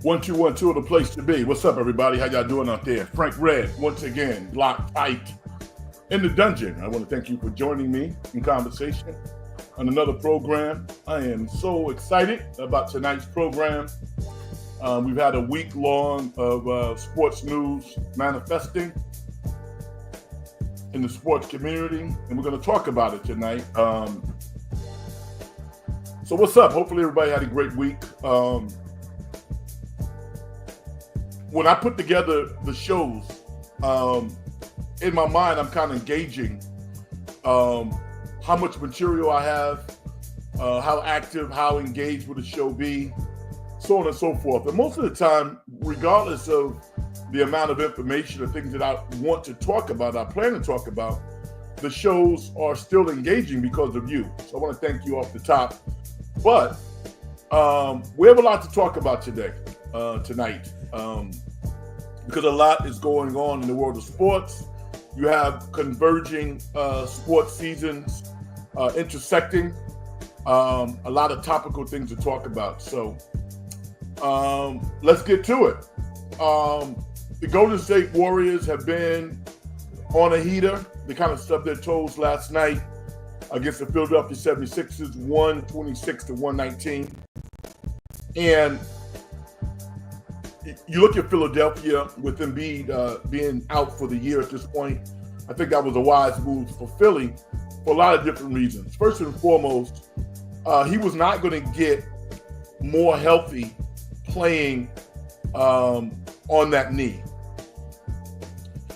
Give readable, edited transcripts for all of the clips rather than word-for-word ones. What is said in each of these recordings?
1212, the place to be. What's up, everybody? How y'all doing out there? Frank Red, once again, locked tight in the dungeon. I want to thank you for joining me in conversation on another program. I am so excited about tonight's program. We've had a week long of sports news manifesting in the sports community, and we're going to talk about it tonight. So what's up? Hopefully everybody had a great week. When I put together the shows, in my mind, I'm kind of gauging how much material I have, how active, how engaged will the show be, so on and so forth. And most of the time, regardless of the amount of information or things that I want to talk about, I plan to talk about, the shows are still engaging because of you. So I want to thank you off the top. But we have a lot to talk about tonight. Because a lot is going on in the world of sports. You have converging sports seasons intersecting. A lot of topical things to talk about. So let's get to it. The Golden State Warriors have been on a heater. They kind of stubbed their toes last night against the Philadelphia 76ers, 126-119. And you look at Philadelphia with Embiid being out for the year at this point. I think that was a wise move for Philly for a lot of different reasons. First and foremost, he was not going to get more healthy playing on that knee.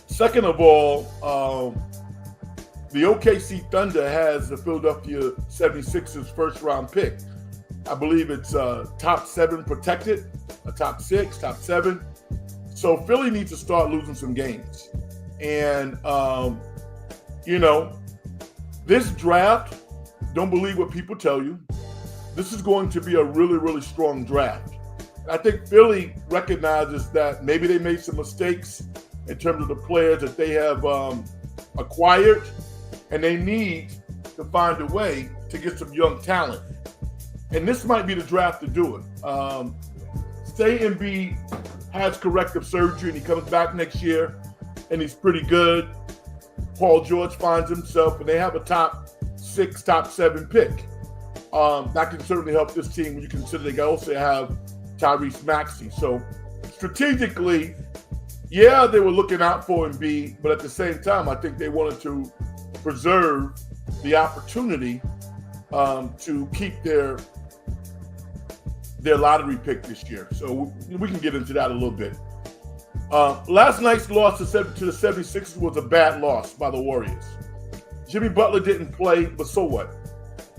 Second of all, the OKC Thunder has the Philadelphia 76ers first round pick. I believe it's top 7 protected, a top 6, top 7. So Philly needs to start losing some games. And, this draft, don't believe what people tell you. This is going to be a really, really strong draft. I think Philly recognizes that maybe they made some mistakes in terms of the players that they have acquired, and they need to find a way to get some young talent. And this might be the draft to do it. Say Embiid has corrective surgery and he comes back next year and he's pretty good. Paul George finds himself and they have a top 6, top 7 pick. That can certainly help this team when you consider they also have Tyrese Maxey. So strategically, yeah, they were looking out for Embiid, but at the same time, I think they wanted to preserve the opportunity to keep their lottery pick this year. So we can get into that a little bit. Last night's loss to the 76ers was a bad loss by the Warriors. Jimmy Butler didn't play, but so what?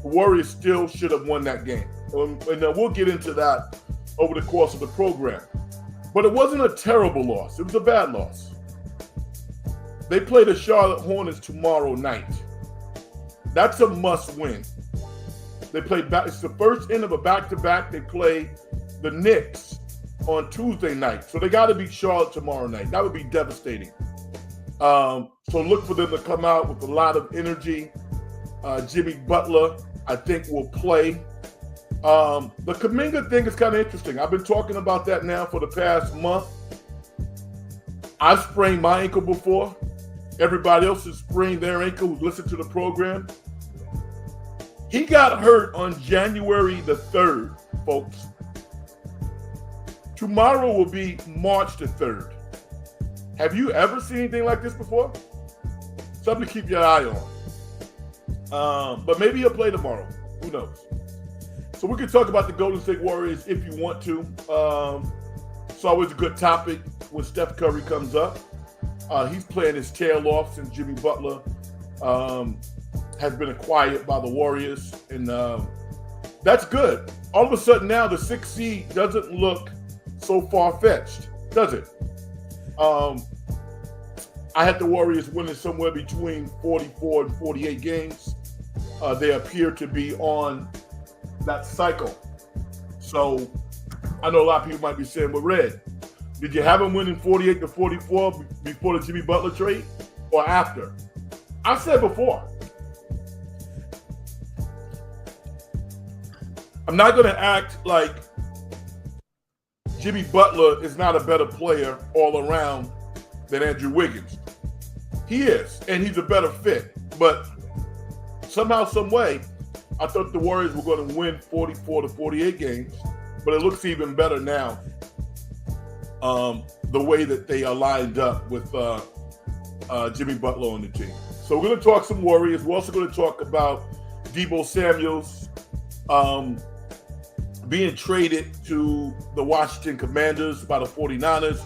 The Warriors still should have won that game. And we'll get into that over the course of the program. But it wasn't a terrible loss. It was a bad loss. They play the Charlotte Hornets tomorrow night. That's a must win. They play back. It's the first end of a back-to-back. They play the Knicks on Tuesday night. So they got to beat Charlotte tomorrow night. That would be devastating. So look for them to come out with a lot of energy. Jimmy Butler, I think, will play. The Kuminga thing is kind of interesting. I've been talking about that now for the past month. I've sprained my ankle before. Everybody else has sprained their ankle who's listened to the program. He got hurt on January the 3rd, folks. Tomorrow will be March the 3rd. Have you ever seen anything like this before? Something to keep your eye on. But maybe he'll play tomorrow. Who knows? So we can talk about the Golden State Warriors if you want to. It's always a good topic when Steph Curry comes up. He's playing his tail off since Jimmy Butler has been acquired by the Warriors. And that's good. All of a sudden now the 6th seed doesn't look so far-fetched, does it? I had the Warriors winning somewhere between 44 and 48 games. They appear to be on that cycle. So I know a lot of people might be saying, well, Red, did you have them winning 48 to 44 before the Jimmy Butler trade or after? I said before. I'm not going to act like Jimmy Butler is not a better player all around than Andrew Wiggins. He is, and he's a better fit. But somehow, some way, I thought the Warriors were going to win 44 to 48 games, but it looks even better now. The way that they are lined up with Jimmy Butler on the team. So we're going to talk some Warriors. We're also going to talk about Deebo Samuels being traded to the Washington Commanders by the 49ers.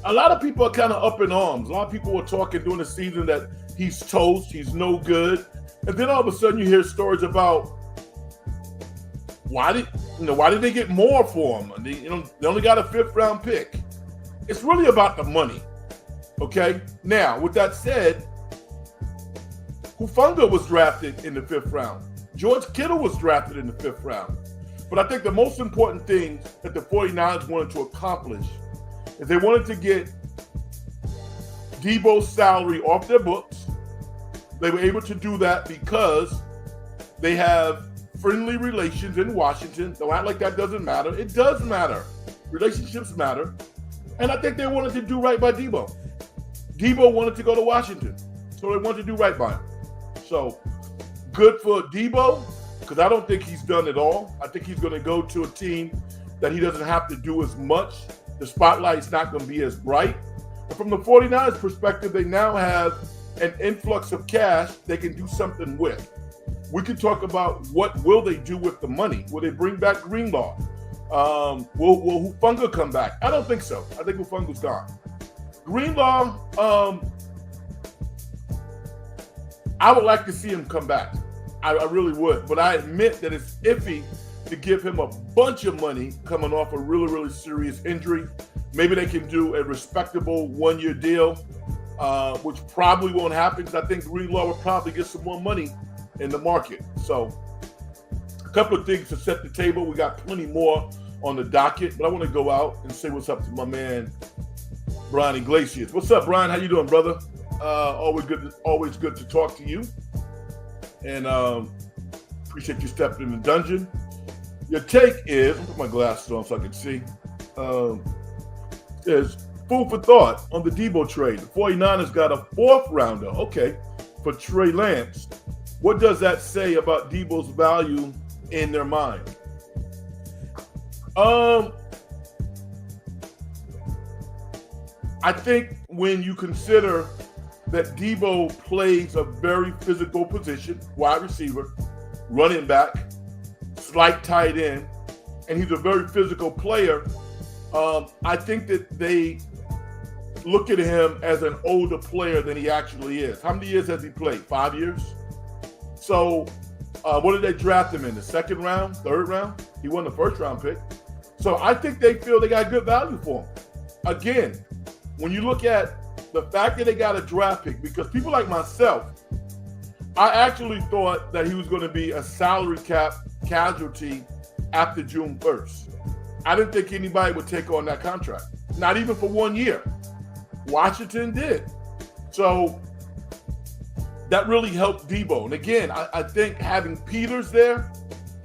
A lot of people are kind of up in arms. A lot of people were talking during the season that he's toast, he's no good. And then all of a sudden you hear stories about why did they get more for him? They only got a 5th round pick. It's really about the money. Okay? Now, with that said, Hufanga was drafted in the 5th round. George Kittle was drafted in the 5th round. But I think the most important thing that the 49ers wanted to accomplish is they wanted to get Deebo's salary off their books. They were able to do that because they have friendly relations in Washington. Don't act like that doesn't matter. It does matter. Relationships matter. And I think they wanted to do right by Deebo. Deebo wanted to go to Washington, so they wanted to do right by him. So good for Deebo, because I don't think he's done it all. I think he's going to go to a team that he doesn't have to do as much. The spotlight's not going to be as bright. But from the 49ers perspective, they now have an influx of cash they can do something with. We can talk about what will they do with the money. Will they bring back Greenlaw? Will Hufanga come back? I don't think so. I think Hufanga's gone. Greenlaw, I would like to see him come back. I really would. But I admit that it's iffy to give him a bunch of money coming off a really, really serious injury. Maybe they can do a respectable one-year deal, which probably won't happen because I think Greenlaw will probably get some more money in the market. So a couple of things to set the table. We got plenty more on the docket, but I want to go out and say what's up to my man, Brian Iglesias. What's up, Brian? How you doing, brother? Always good to talk to you. And appreciate you stepping in the dungeon. Your take is, I'll put my glasses on so I can see, is food for thought on the Deebo trade. The 49ers got a 4th rounder, okay, for Trey Lance. What does that say about Deebo's value in their mind? I think when you consider that Deebo plays a very physical position, wide receiver, running back, slight tight end, and he's a very physical player, I think that they look at him as an older player than he actually is. How many years has he played? 5 years? So what did they draft him in? The 2nd round, 3rd round? He won the 1st round pick. So I think they feel they got good value for him. Again, when you look at the fact that they got a draft pick, because people like myself, I actually thought that he was going to be a salary cap casualty after June 1st. I didn't think anybody would take on that contract, not even for 1 year. Washington did. So that really helped Deebo. And again, I think having Peters there,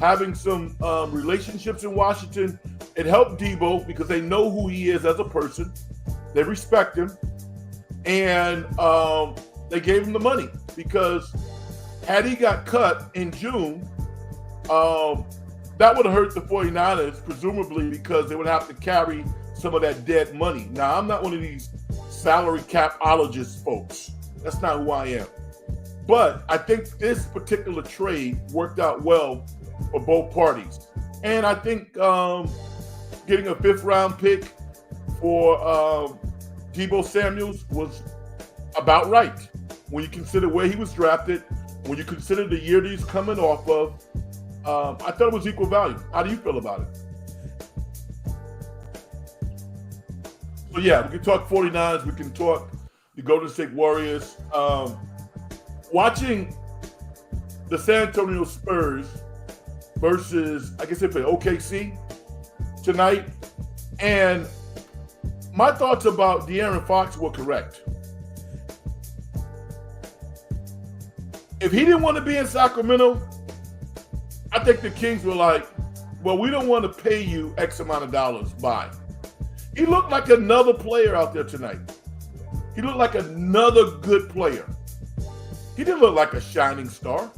having some relationships in Washington, it helped Deebo because they know who he is as a person. They respect him. And they gave him the money because had he got cut in June, that would have hurt the 49ers, presumably because they would have to carry some of that dead money. Now, I'm not one of these salary capologist folks. That's not who I am. But I think this particular trade worked out well for both parties. And I think getting a 5th round pick for Deebo Samuels was about right. When you consider where he was drafted, when you consider the year that he's coming off of, I thought it was equal value. How do you feel about it? So yeah, we can talk 49ers, we can talk the Golden State Warriors. Watching the San Antonio Spurs versus, I guess they play OKC tonight, and my thoughts about De'Aaron Fox were correct. If he didn't want to be in Sacramento, I think the Kings were like, well, we don't want to pay you X amount of dollars. Bye. He looked like another player out there tonight. He looked like another good player. He didn't look like a shining star.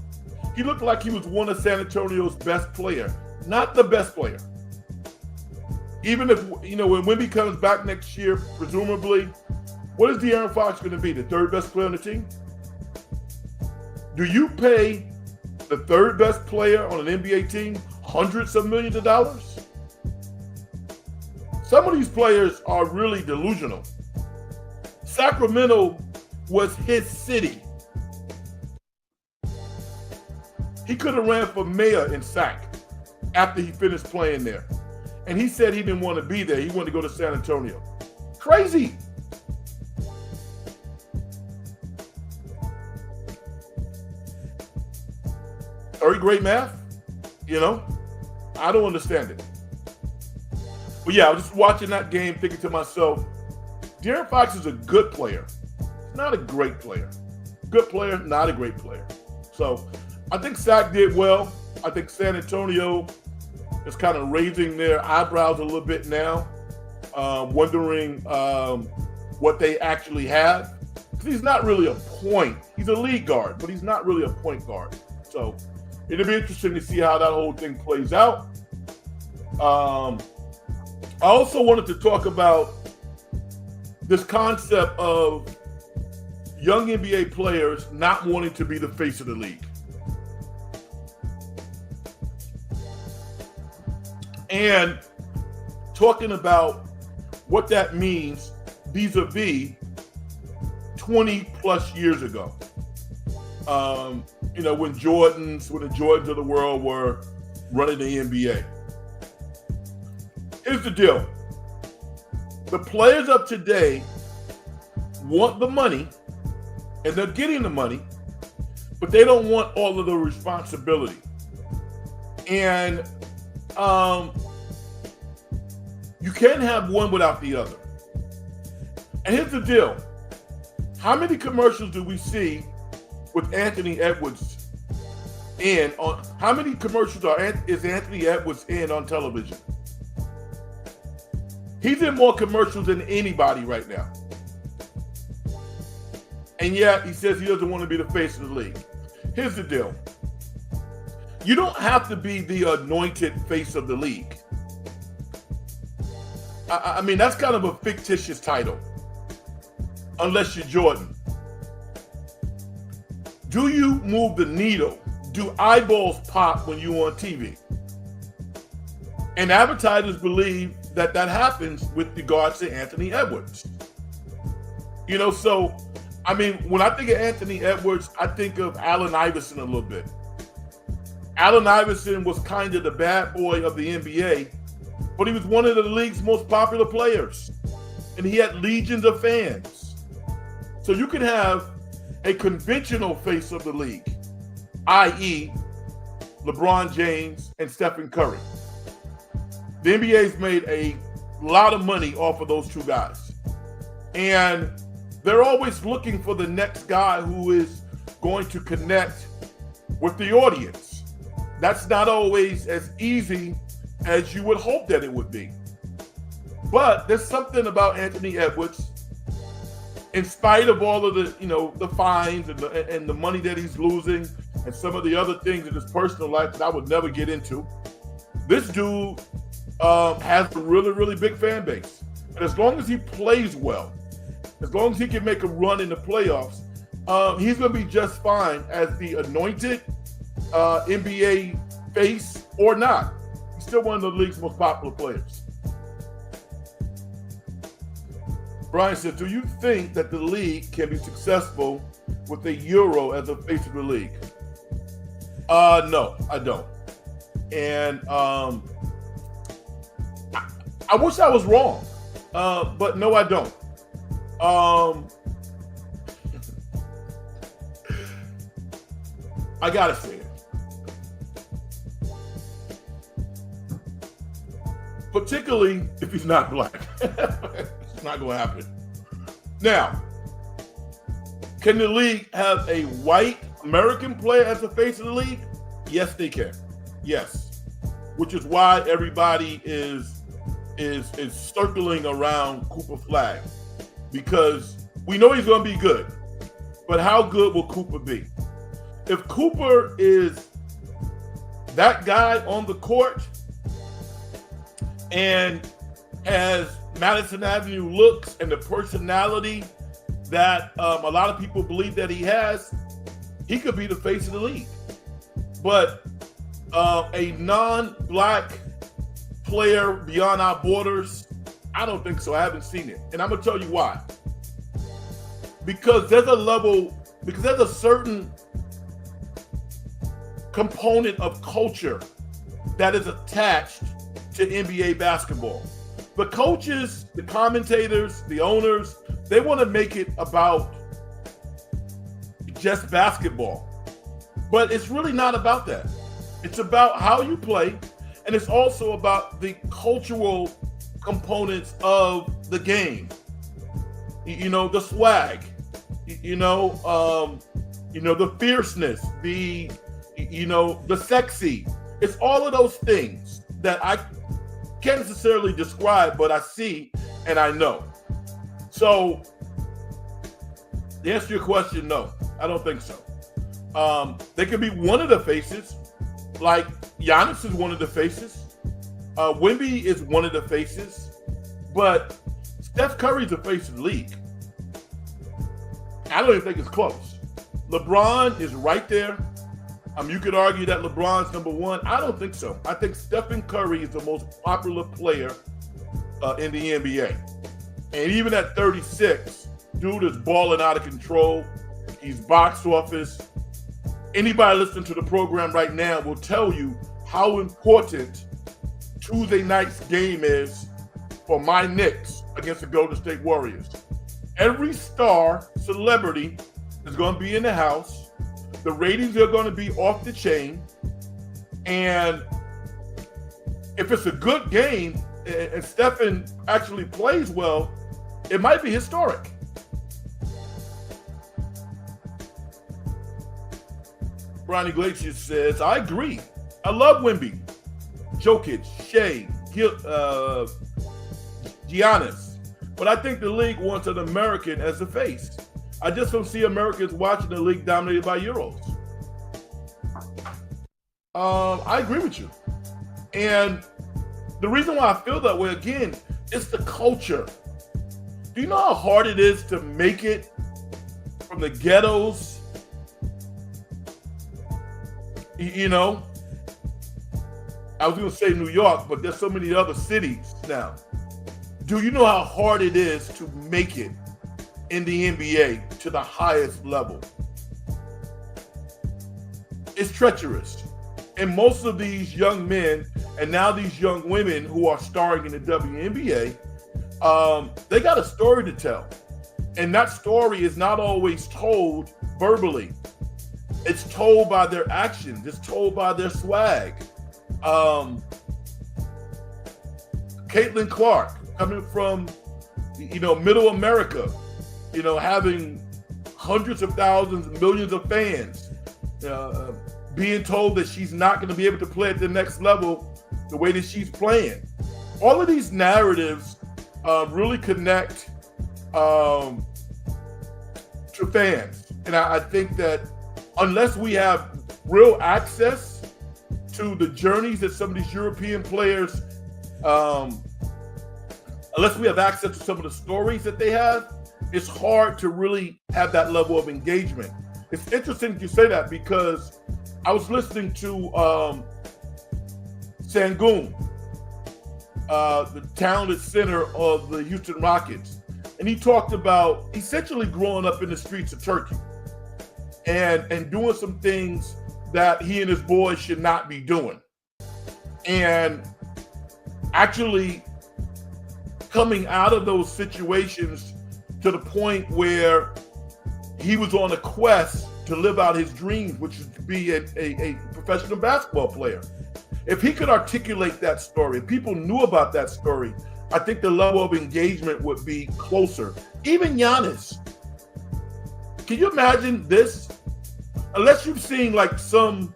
He looked like he was one of San Antonio's best player, not the best player. Even if, when Wemby comes back next year, presumably, what is De'Aaron Fox going to be, the third best player on the team? Do you pay the third best player on an NBA team hundreds of millions of dollars? Some of these players are really delusional. Sacramento was his city. He could have ran for mayor in Sac after he finished playing there. And he said he didn't want to be there. He wanted to go to San Antonio. Crazy. Very great math, I don't understand it. But yeah, I was just watching that game thinking to myself, De'Aaron Fox is a good player. He's not a great player. Good player, not a great player. So I think Sac did well. I think San Antonio is kind of raising their eyebrows a little bit now, wondering what they actually have. Because he's not really a point. He's a lead guard, but he's not really a point guard. So it'll be interesting to see how that whole thing plays out. I also wanted to talk about this concept of young NBA players not wanting to be the face of the league. And talking about what that means vis-a-vis 20 plus years ago. When the Jordans of the world were running the NBA. Here's the deal. The players of today want the money, and they're getting the money, but they don't want all of the responsibility. And you can't have one without the other. And here's the deal. How many commercials do we see with Anthony Edwards in on? How many commercials is Anthony Edwards in on television? He's in more commercials than anybody right now. And yet he says he doesn't want to be the face of the league. Here's the deal. You don't have to be the anointed face of the league. I mean, that's kind of a fictitious title, unless you're Jordan. Do you move the needle? Do eyeballs pop when you're on TV? And advertisers believe that happens with regards to Anthony Edwards. So, I mean, when I think of Anthony Edwards, I think of Allen Iverson a little bit. Allen Iverson was kind of the bad boy of the NBA, but he was one of the league's most popular players, and he had legions of fans. So you can have a conventional face of the league, i.e. LeBron James and Stephen Curry. The NBA's made a lot of money off of those two guys. And they're always looking for the next guy who is going to connect with the audience. That's not always as easy as you would hope that it would be. But there's something about Anthony Edwards, in spite of all of the fines and the money that he's losing and some of the other things in his personal life that I would never get into. This dude has a really, really big fan base. And as long as he plays well, as long as he can make a run in the playoffs, he's going to be just fine as the anointed NBA face or not. He's still one of the league's most popular players. Brian says, do you think that the league can be successful with a Euro as a face of the league? No, I don't. And I wish I was wrong, but no, I don't. I gotta say it. Particularly if he's not black. It's not gonna happen. Now, can the league have a white American player as the face of the league? Yes, they can. Yes. Which is why everybody is is circling around Cooper Flag, because we know he's going to be good, but how good will Cooper be? If Cooper is that guy on the court and has Madison Avenue looks and the personality that a lot of people believe that he has, he could be the face of the league. But a non-black player beyond our borders, I don't think so. I haven't seen it. And I'm going to tell you why. Because there's a certain component of culture that is attached to NBA basketball. The coaches, the commentators, the owners, they want to make it about just basketball. But it's really not about that. It's about how you play, and it's also about the cultural components of the game. You know, the swag, the fierceness, the sexy. It's all of those things that I can't necessarily describe, but I see and I know. So, to answer your question, no, I don't think so. They could be one of the faces, like Giannis is one of the faces. Wemby is one of the faces, but Steph Curry's the face of the league. I don't even think it's close. LeBron is right there. You could argue that LeBron's number one. I don't think so. I think Stephen Curry is the most popular player in the NBA. And even at 36, dude is balling out of control. He's box office. Anybody listening to the program right now will tell you how important Tuesday night's game is for my Knicks against the Golden State Warriors. Every star, celebrity is going to be in the house. The ratings are going to be off the chain. And if it's a good game and Stephen actually plays well, it might be historic. Ronnie Glacius says, I agree. I love Wemby, Jokic, Shea, Giannis. But I think the league wants an American as the face. I just don't see Americans watching the league dominated by Euros. I agree with you. And the reason why I feel that way, again, is the culture. Do you know how hard it is to make it from the ghettos? You know, I was going to say New York, but there's so many other cities now. Do you know how hard it is to make it in the NBA to the highest level? It's treacherous. And most of these young men and now these young women who are starring in the WNBA, they got a story to tell. And that story is not always told verbally. It's told by their actions. It's told by their swag. Caitlin Clark, coming from, middle America, having hundreds of thousands, millions of fans, being told that she's not going to be able to play at the next level the way that she's playing. All of these narratives really connect to fans. And I think that unless we have real access to the journeys that some of these European players, unless we have access to some of the stories that they have, it's hard to really have that level of engagement. It's interesting you say that, because I was listening to Sangoon, the talented center of the Houston Rockets, and he talked about essentially growing up in the streets of Turkey and doing some things that he and his boys should not be doing, and actually coming out of those situations to the point where he was on a quest to live out his dreams, which is to be a professional basketball player. If he could articulate that story, if people knew about that story, I think the level of engagement would be closer. Even Giannis. Can you imagine this? Unless you've seen like some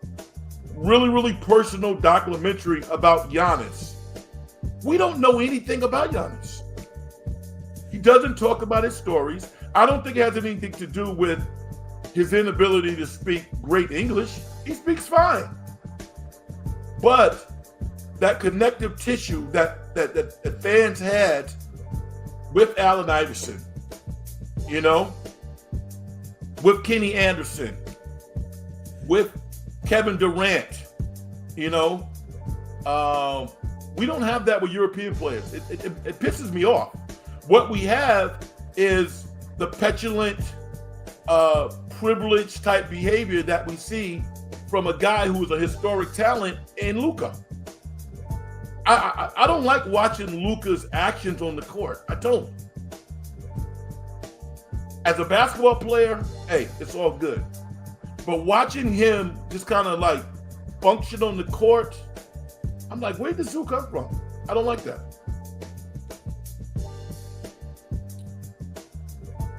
really, really personal documentary about Giannis, We don't know anything about Giannis. He doesn't talk about his stories. I don't think it has anything to do with his inability to speak great English. He speaks fine. But that connective tissue that fans had with Allen Iverson, you know, with Kenny Anderson, with Kevin Durant, you know, we don't have that with European players. It pisses me off. What we have is the petulant, privileged type behavior that we see from a guy who is a historic talent in Luka. I don't like watching Luka's actions on the court. I don't. As a basketball player, hey, it's all good. But watching him just kind of like function on the court, I'm like, where did this come from? I don't like that.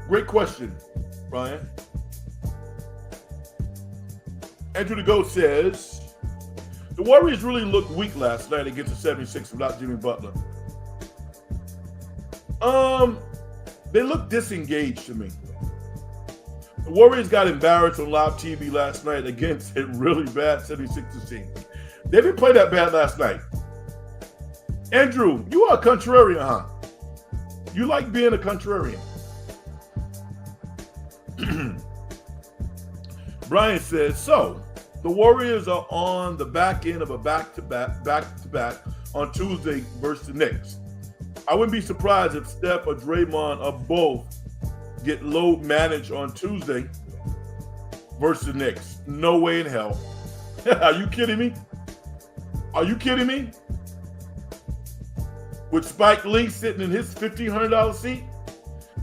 Great question, Brian. Andrew the Goat says, the Warriors really looked weak last night against the 76ers without Jimmy Butler. They looked disengaged to me. The Warriors got embarrassed on live TV last night against a really bad 76ers team. They didn't play that bad last night. Andrew, you are a contrarian, huh? You like being a contrarian. Brian says, so the Warriors are on the back end of a back-to-back on Tuesday versus the Knicks. I wouldn't be surprised if Steph or Draymond or both get load managed on Tuesday versus the Knicks. No way in hell. Are you kidding me? Are you kidding me? With Spike Lee sitting in his $1,500 seat,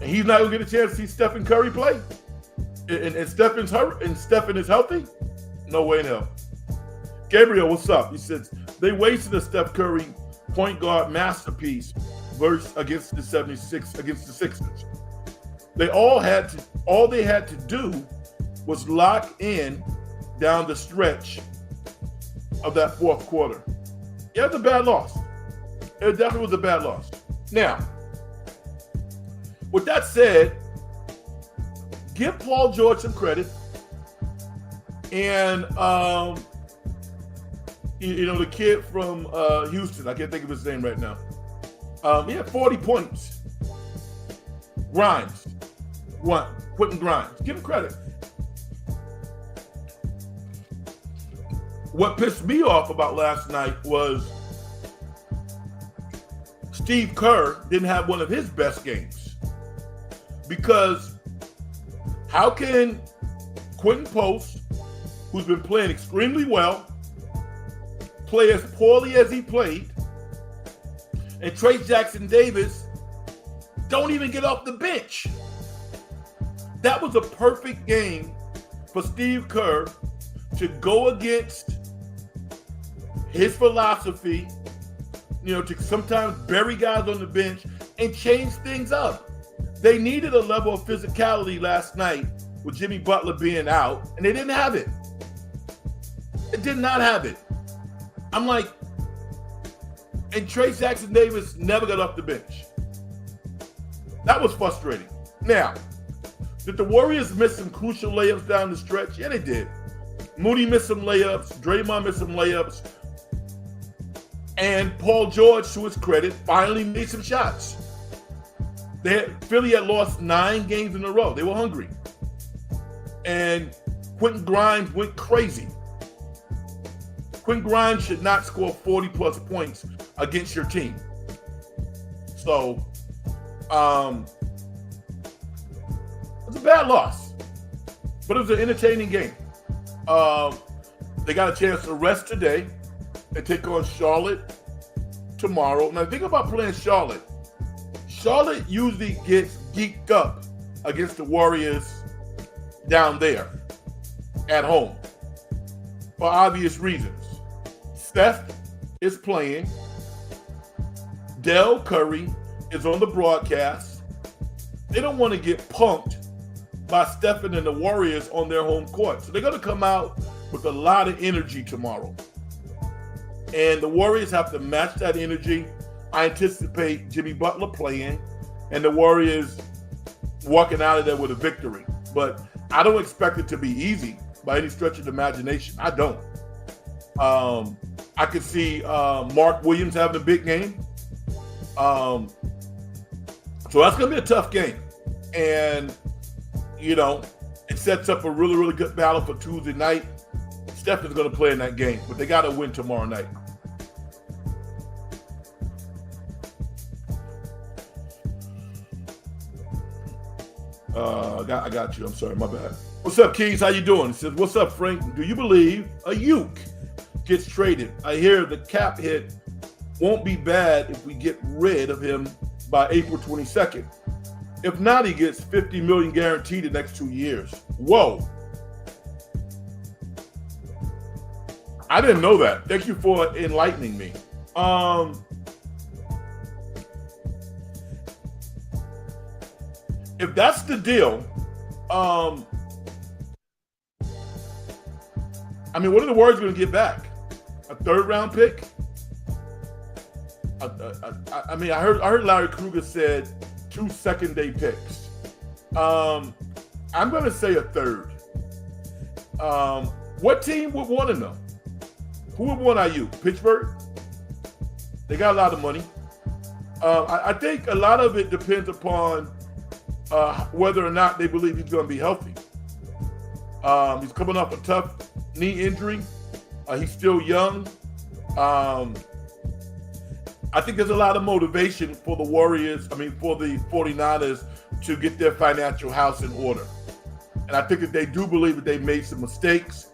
and he's not going to get a chance to see Stephen Curry play? And Stephen is healthy? No way in hell. Gabriel, what's up? He says, they wasted a Steph Curry point guard masterpiece against the Sixers. All they had to do was lock in down the stretch of that fourth quarter. Yeah, it was a bad loss. It definitely was a bad loss. Now, with that said, give Paul George some credit. And, the kid from Houston, I can't think of his name right now. He had 40 points. Quentin Grimes. Give him credit. What pissed me off about last night was Steve Kerr didn't have one of his best games. Because how can Quentin Post, who's been playing extremely well, play as poorly as he played, and Trey Jackson-Davis don't even get off the bench? That was a perfect game for Steve Kerr to go against his philosophy, to sometimes bury guys on the bench and change things up. They needed a level of physicality last night with Jimmy Butler being out, and they didn't have it. It did not have it. I'm like, and Trey Jackson-Davis never got off the bench. That was frustrating. Now, did the Warriors miss some crucial layups down the stretch? Yeah, they did. Moody missed some layups. Draymond missed some layups. And Paul George, to his credit, finally made some shots. Philly had lost 9 games in a row. They were hungry. And Quentin Grimes went crazy. Quentin Grimes should not score 40-plus points against your team. So, it was a bad loss. But it was an entertaining game. They got a chance to rest today and take on Charlotte tomorrow. Now, think about playing Charlotte. Charlotte usually gets geeked up against the Warriors down there at home for obvious reasons. Steph is playing. Dell Curry is on the broadcast. They don't want to get punked by Stephen and the Warriors on their home court. So they're going to come out with a lot of energy tomorrow. And the Warriors have to match that energy I anticipate Jimmy Butler playing and the Warriors walking out of there with a victory. But I don't expect it to be easy by any stretch of the imagination. I don't. I could see Mark Williams having a big game. So that's going to be a tough game. And, you know, it sets up a really, really good battle for Tuesday night. Steph is going to play in that game, but they got to win tomorrow night. I got you. I'm sorry, my bad. What's up, Keys? How you doing? He says, what's up, Frank? Do you believe Ayuk gets traded? I hear the cap hit won't be bad if we get rid of him by April 22nd. If not, he gets $50 million guaranteed the next 2 years. Whoa. I didn't know that. Thank you for enlightening me. If that's the deal, I mean, what are the Warriors going to get back? A third-round pick? I mean, I heard Larry Krueger said 2 second-day picks. I'm going to say a third. What team would want to know? Who would want Ayuk? Pittsburgh? They got a lot of money. I think a lot of it depends upon whether or not they believe he's going to be healthy. He's coming off a tough knee injury. He's still young. I think there's a lot of motivation for the Warriors, for the 49ers to get their financial house in order. And I think that they do believe that they made some mistakes.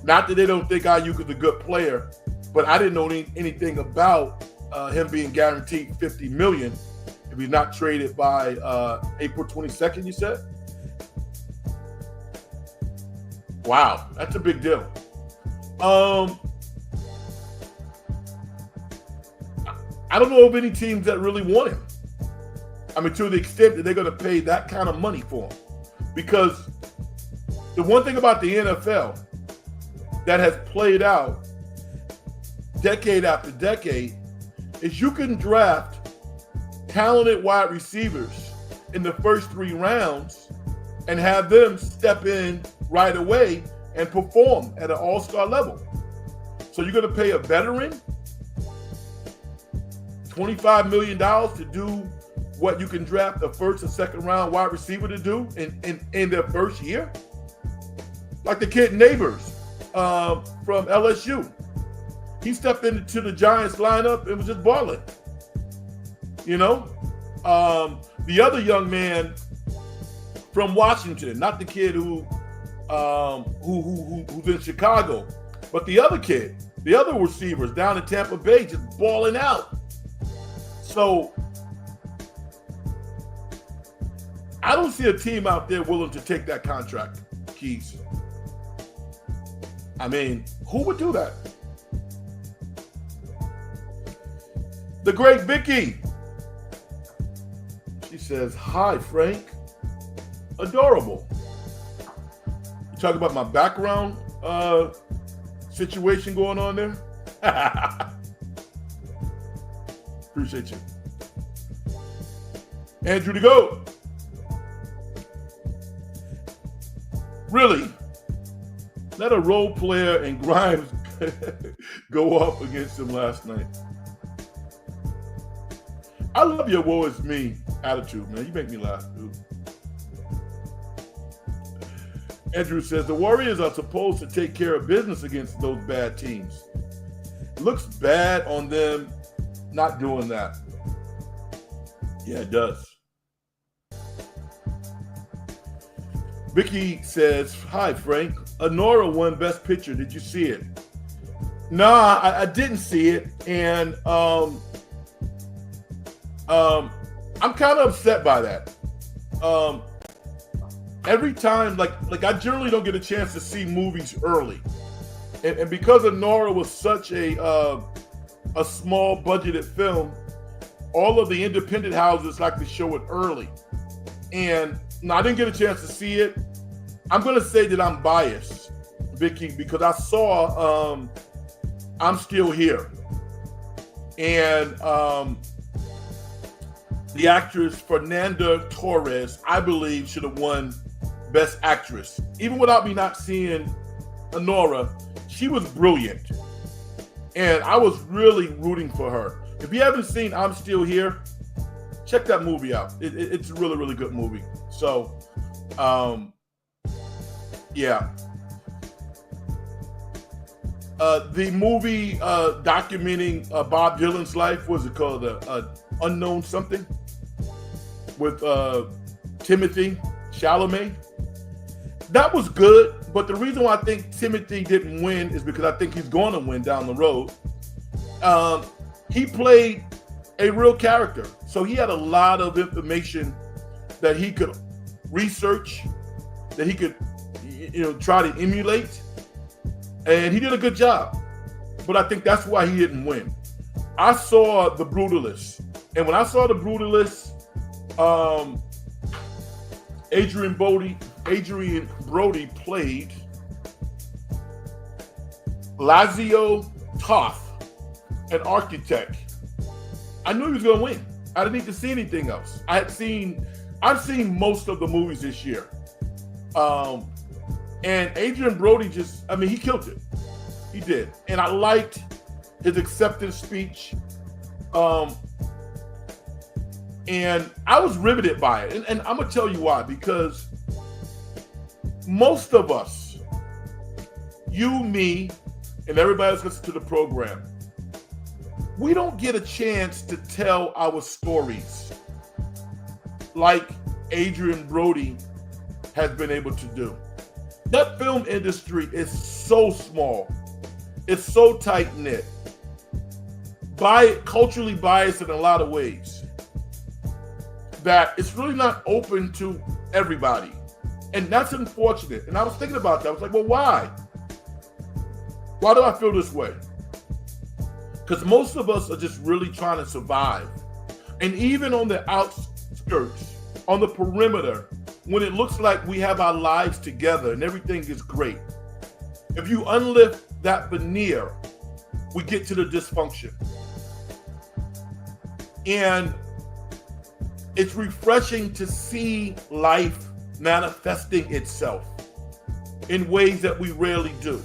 Not that they don't think Ayuk is a good player, but I didn't know anything about him being guaranteed $50 million if he's not traded by April 22nd, you said? Wow, that's a big deal. I don't know of any teams that really want him. To the extent that they're going to pay that kind of money for him. Because the one thing about the NFL that has played out decade after decade is you can draft talented wide receivers in the first 3 rounds and have them step in right away and perform at an all-star level. So you're going to pay a veteran $25 million to do what you can draft a first and second round wide receiver to do in their first year? Like the kid Neighbors from LSU. He stepped into the Giants lineup and was just balling. You know? The other young man from Washington, not the kid who's in Chicago, but the other kid, the other receivers down in Tampa Bay just balling out. So I don't see a team out there willing to take that contract, Keys. Who would do that? The great Vicky. She says, hi, Frank. Adorable. You talking about my background situation going on there? Appreciate you. Andrew the GOAT. Really? Let a role player and Grimes go up against him last night. I love your woe is me attitude, man. You make me laugh, dude. Andrew says, the Warriors are supposed to take care of business against those bad teams. It looks bad on them not doing that. Yeah, it does. Vicky says, hi, Frank. Honora won Best Picture. Did you see it? Nah, I didn't see it. And I'm kind of upset by that. Every time, like I generally don't get a chance to see movies early. And because Honora was such a small budgeted film, all of the independent houses like to show it early. And I didn't get a chance to see it. I'm going to say that I'm biased, Vicky, because I saw I'm Still Here. And the actress Fernanda Torres, I believe, should have won Best Actress. Even without me not seeing Honora, she was brilliant. And I was really rooting for her. If you haven't seen I'm Still Here, check that movie out. It's a really, really good movie. So, yeah. The movie documenting Bob Dylan's life, was it called? Unknown something? With Timothy Chalamet. That was good, but the reason why I think Timothy didn't win is because I think he's going to win down the road. He played a real character, so he had a lot of information that he could research, that he could, try to emulate, and he did a good job. But I think that's why he didn't win. I saw The Brutalist, and when I saw The Brutalist, Adrian Brody played Lazio Toth, an architect. I knew he was going to win. I didn't need to see anything else. I've seen most of the movies this year. And Adrian Brody he killed it. He did. And I liked his acceptance speech. And I was riveted by it. And I'm going to tell you why. Because most of us, you, me, and everybody else listening to the program, we don't get a chance to tell our stories like Adrian Brody has been able to do. That film industry is so small. It's so tight-knit. Culturally biased in a lot of ways. That it's really not open to everybody. And that's unfortunate. And I was thinking about that. I was like, well, why? Why do I feel this way? Because most of us are just really trying to survive. And even on the outskirts, on the perimeter, when it looks like we have our lives together and everything is great, if you unlift that veneer, we get to the dysfunction. And it's refreshing to see life manifesting itself in ways that we rarely do.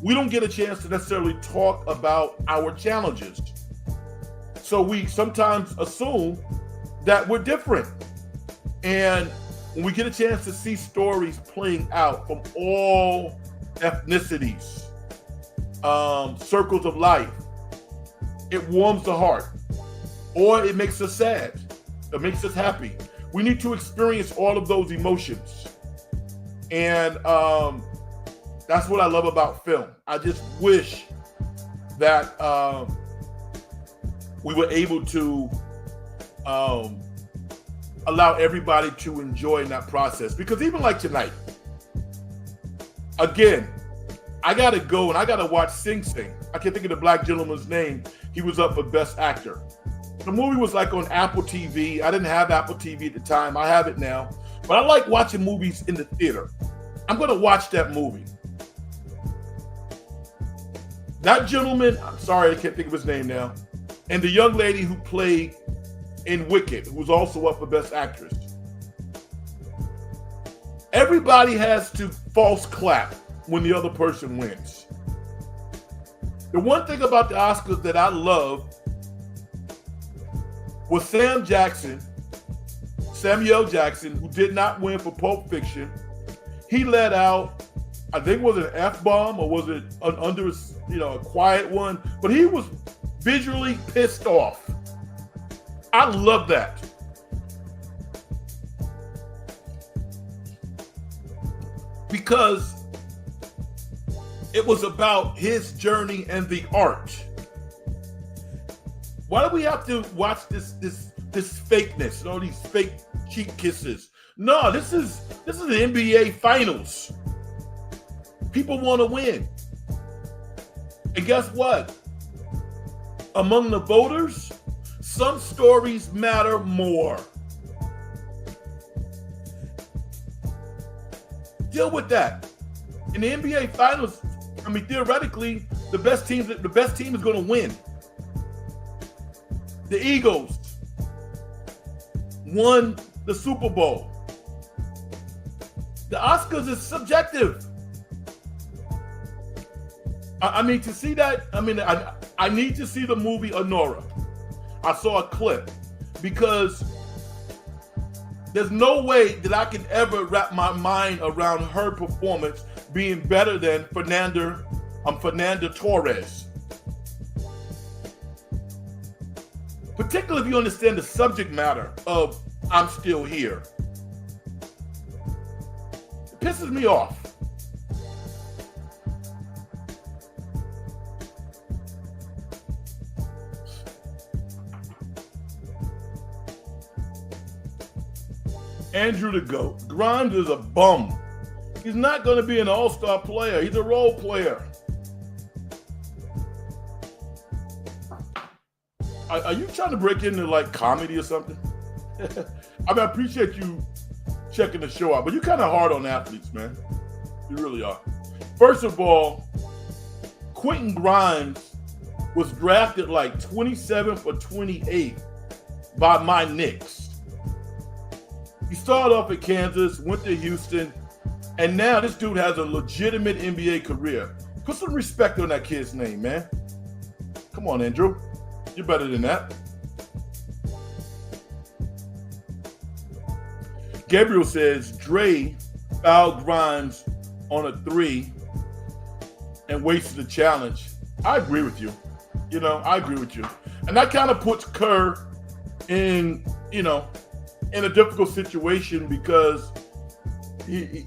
We don't get a chance to necessarily talk about our challenges. So we sometimes assume that we're different. And when we get a chance to see stories playing out from all ethnicities, circles of life, it warms the heart, or it makes us sad. It makes us happy. We need to experience all of those emotions. And that's what I love about film. I just wish that we were able to allow everybody to enjoy in that process. Because even like tonight, again, I got to go and I got to watch Sing Sing. I can't think of the black gentleman's name. He was up for Best Actor. The movie was like on Apple TV. I didn't have Apple TV at the time. I have it now. But I like watching movies in the theater. I'm going to watch that movie. That gentleman, I'm sorry, I can't think of his name now, and the young lady who played in Wicked, who was also up for Best Actress. Everybody has to false clap when the other person wins. The one thing about the Oscars that I love was Samuel Jackson, who did not win for Pulp Fiction. He let out, I think, was it an F-bomb or was it a quiet one? But he was visually pissed off. I love that. Because it was about his journey and the art. Why do we have to watch this fakeness and all these fake cheek kisses? No, this is the NBA Finals. People want to win. And guess what? Among the voters, some stories matter more. Deal with that. In the NBA Finals, theoretically, the best team is going to win. The Eagles, won the Super Bowl. The Oscars is subjective. I mean, to see that, I need to see the movie Honora. I saw a clip because there's no way that I can ever wrap my mind around her performance being better than Fernanda Torres. Particularly if you understand the subject matter of I'm Still Here. It pisses me off. Andrew the GOAT. Grimes is a bum. He's not going to be an all-star player. He's a role player. Are you trying to break into like comedy or something? I appreciate you checking the show out, but you're kind of hard on athletes, man. You really are. First of all, Quentin Grimes was drafted like 27th or 28th by my Knicks. He started off at Kansas, went to Houston, and now this dude has a legitimate NBA career. Put some respect on that kid's name, man. Come on, Andrew. You're better than that. Gabriel says, Dre fouled Grimes on a 3 and wasted the challenge. I agree with you. I agree with you. And that kind of puts Kerr in a difficult situation because he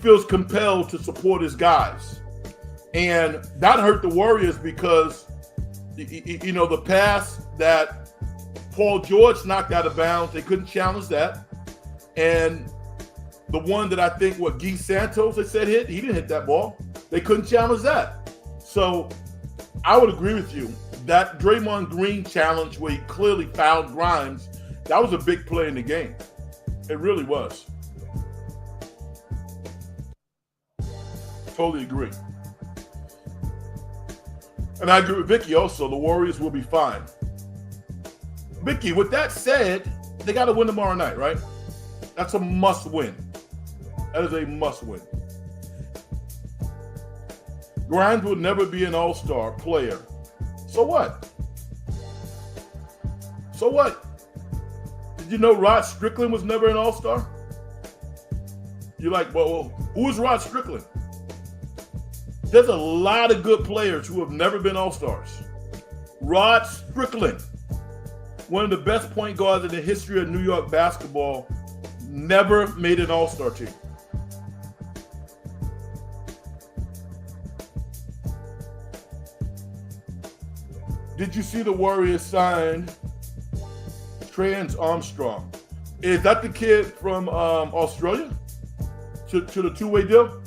feels compelled to support his guys. And that hurt the Warriors because, the pass that Paul George knocked out of bounds, they couldn't challenge that. And the one that I think Guy Santos, they said hit, he didn't hit that ball. They couldn't challenge that. So I would agree with you. That Draymond Green challenge where he clearly fouled Grimes, that was a big play in the game. It really was. Totally agree. And I agree with Vicky also. The Warriors will be fine. Vicky, with that said, they got to win tomorrow night, right? That's a must win. That is a must win. Grimes will never be an all-star player. So what? So what? Did you know Rod Strickland was never an all-star? You're like, well, who is Rod Strickland? There's a lot of good players who have never been all-stars. Rod Strickland, one of the best point guards in the history of New York basketball, never made an all-star team. Did you see the Warriors sign Trans Armstrong? Is that the kid from Australia to the two-way deal?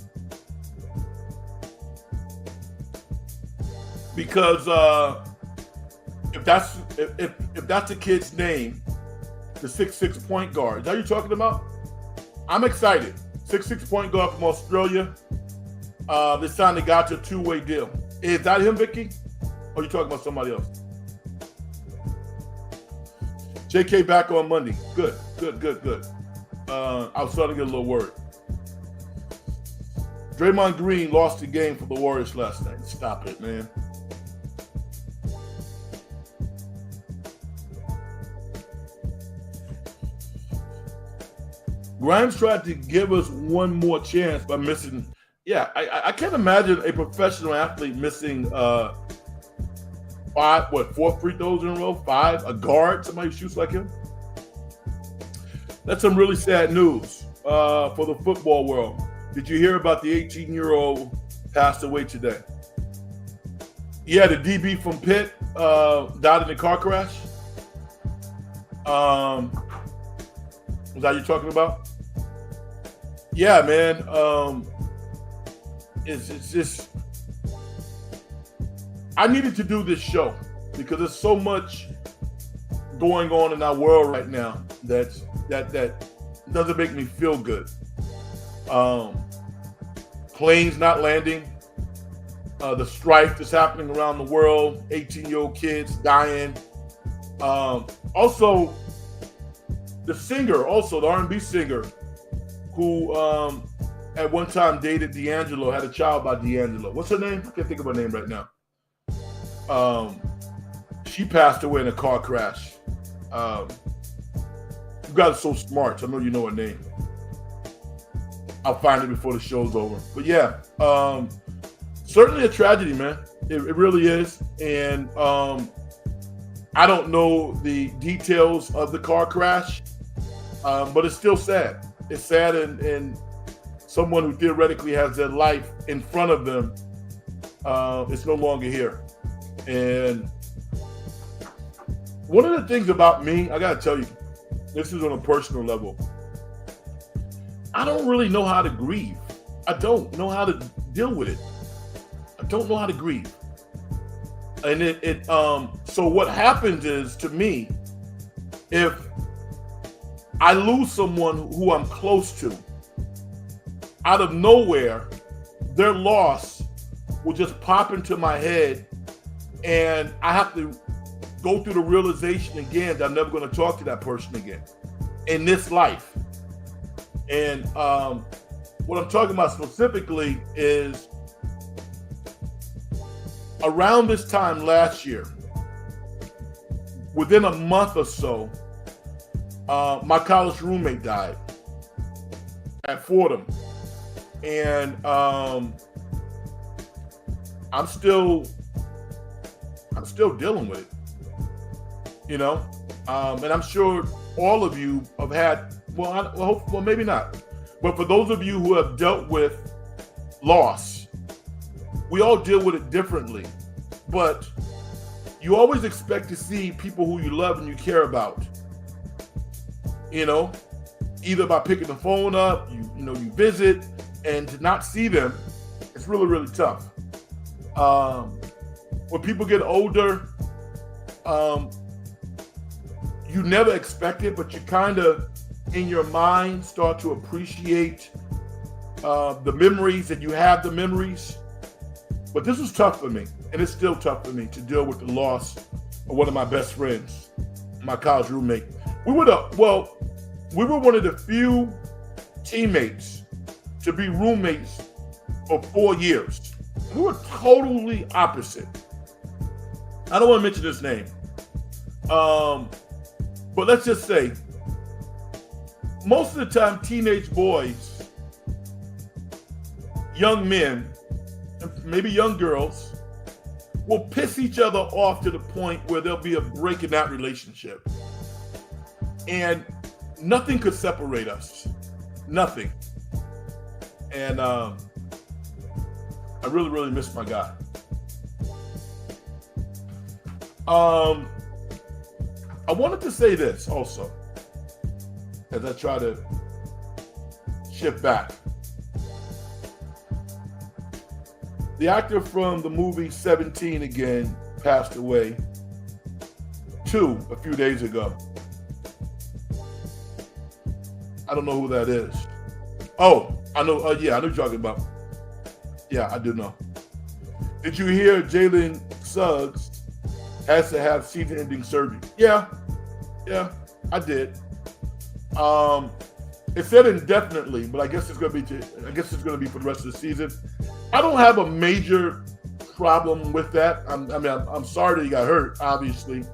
Because if that's the kid's name, the 6'6" point guard, is that what you're talking about? I'm excited. 6'6" point guard from Australia. They signed the guy to a two-way deal. Is that him, Vicky? Or are you talking about somebody else? JK back on Monday. Good. I was starting to get a little worried. Draymond Green lost the game for the Warriors last night. Stop it, man. Grimes tried to give us one more chance by missing. Yeah, I can't imagine a professional athlete missing 4 free throws in a row? 5? A guard, somebody who shoots like him? That's some really sad news for the football world. Did you hear about the 18-year-old passed away today? Yeah, the DB from Pitt died in a car crash. Was that you talking about? Yeah, man. It's just, I needed to do this show because there's so much going on in our world right now that doesn't make me feel good. Planes not landing, the strife that's happening around the world, 18-year-old kids dying. Also, the singer, also the R&B singer, who at one time dated D'Angelo, had a child by D'Angelo. What's her name? I can't think of her name right now. She passed away in a car crash. You guys are so smart. I know you know her name. I'll find it before the show's over. But yeah, certainly a tragedy, man. It really is. And I don't know the details of the car crash, but it's still sad. It's sad, and someone who theoretically has their life in front of them is no longer here. And one of the things about me, I gotta tell you, this is on a personal level. I don't really know how to grieve. I don't know how to deal with it. I don't know how to grieve. And so what happens is, to me, if I lose someone who I'm close to, out of nowhere, their loss will just pop into my head, and I have to go through the realization again that I'm never going to talk to that person again in this life. And what I'm talking about specifically is around this time last year, within a month or so, my college roommate died at Fordham. And I'm still dealing with it, you know? And I'm sure all of you have had, well, maybe not. But for those of you who have dealt with loss, we all deal with it differently. But you always expect to see people who you love and you care about, you know, either by picking the phone up, you visit, and to not see them, it's really, really tough. When people get older, you never expect it, but you kind of, in your mind, start to appreciate the memories, and you have the memories. But this was tough for me, and it's still tough for me to deal with the loss of one of my best friends, my college roommate. We were one of the few teammates to be roommates for 4 years. We were totally opposite. I don't want to mention his name. But let's just say, most of the time, teenage boys, young men, and maybe young girls, will piss each other off to the point where there'll be a break in that relationship. And nothing could separate us. Nothing. And I really, really miss my guy. I wanted to say this also, as I try to shift back. The actor from the movie 17 again passed away, a few days ago. I don't know who that is. Oh, I know. I know you're talking about. Yeah, I do know. Did you hear Jalen Suggs has to have season-ending surgery? Yeah, I did. It said indefinitely, but I guess it's going to be for the rest of the season. I don't have a major problem with that. I'm sorry that he got hurt, obviously,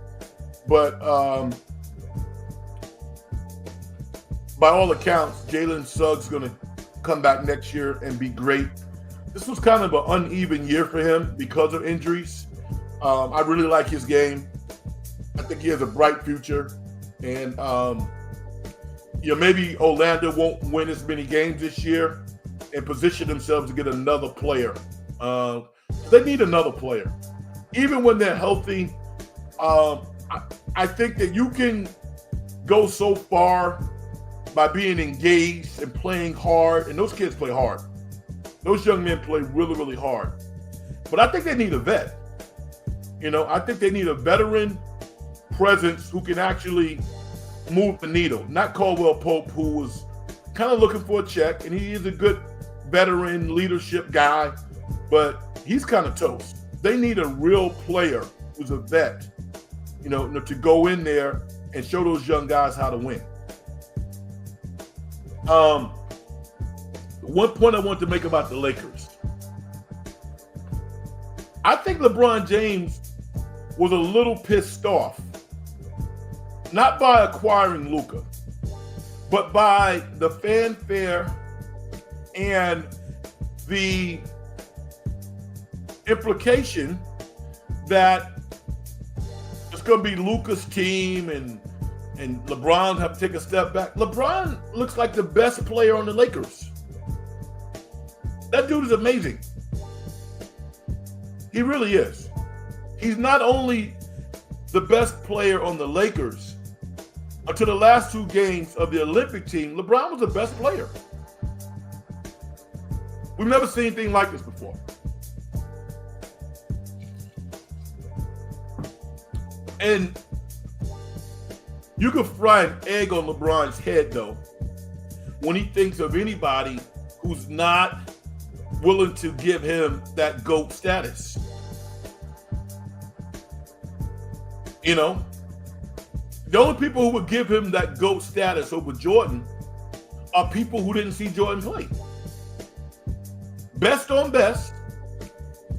but by all accounts, Jalen Suggs is going to come back next year and be great. This was kind of an uneven year for him because of injuries. I really like his game. I think he has a bright future, and maybe Orlando won't win as many games this year and position themselves to get another player. They need another player. Even when they're healthy, I think that you can go so far by being engaged and playing hard, and those kids play hard. Those young men play really, really hard. But I think they need a vet. I think they need a veteran presence who can actually move the needle. Not Caldwell Pope, who was kind of looking for a check, and he is a good veteran leadership guy, but he's kind of toast. They need a real player who's a vet, to go in there and show those young guys how to win. Um, one point I want to make about the Lakers. I think LeBron James was a little pissed off, not by acquiring Luka, but by the fanfare and the implication that it's going to be Luka's team and LeBron have to take a step back. LeBron looks like the best player on the Lakers. That dude is amazing. He really is. He's not only the best player on the Lakers, until the last 2 games of the Olympic team, LeBron was the best player. We've never seen anything like this before. And you could fry an egg on LeBron's head, though, when he thinks of anybody who's not willing to give him that GOAT status. You know, the only people who would give him that GOAT status over Jordan are people who didn't see Jordan play. Best on best,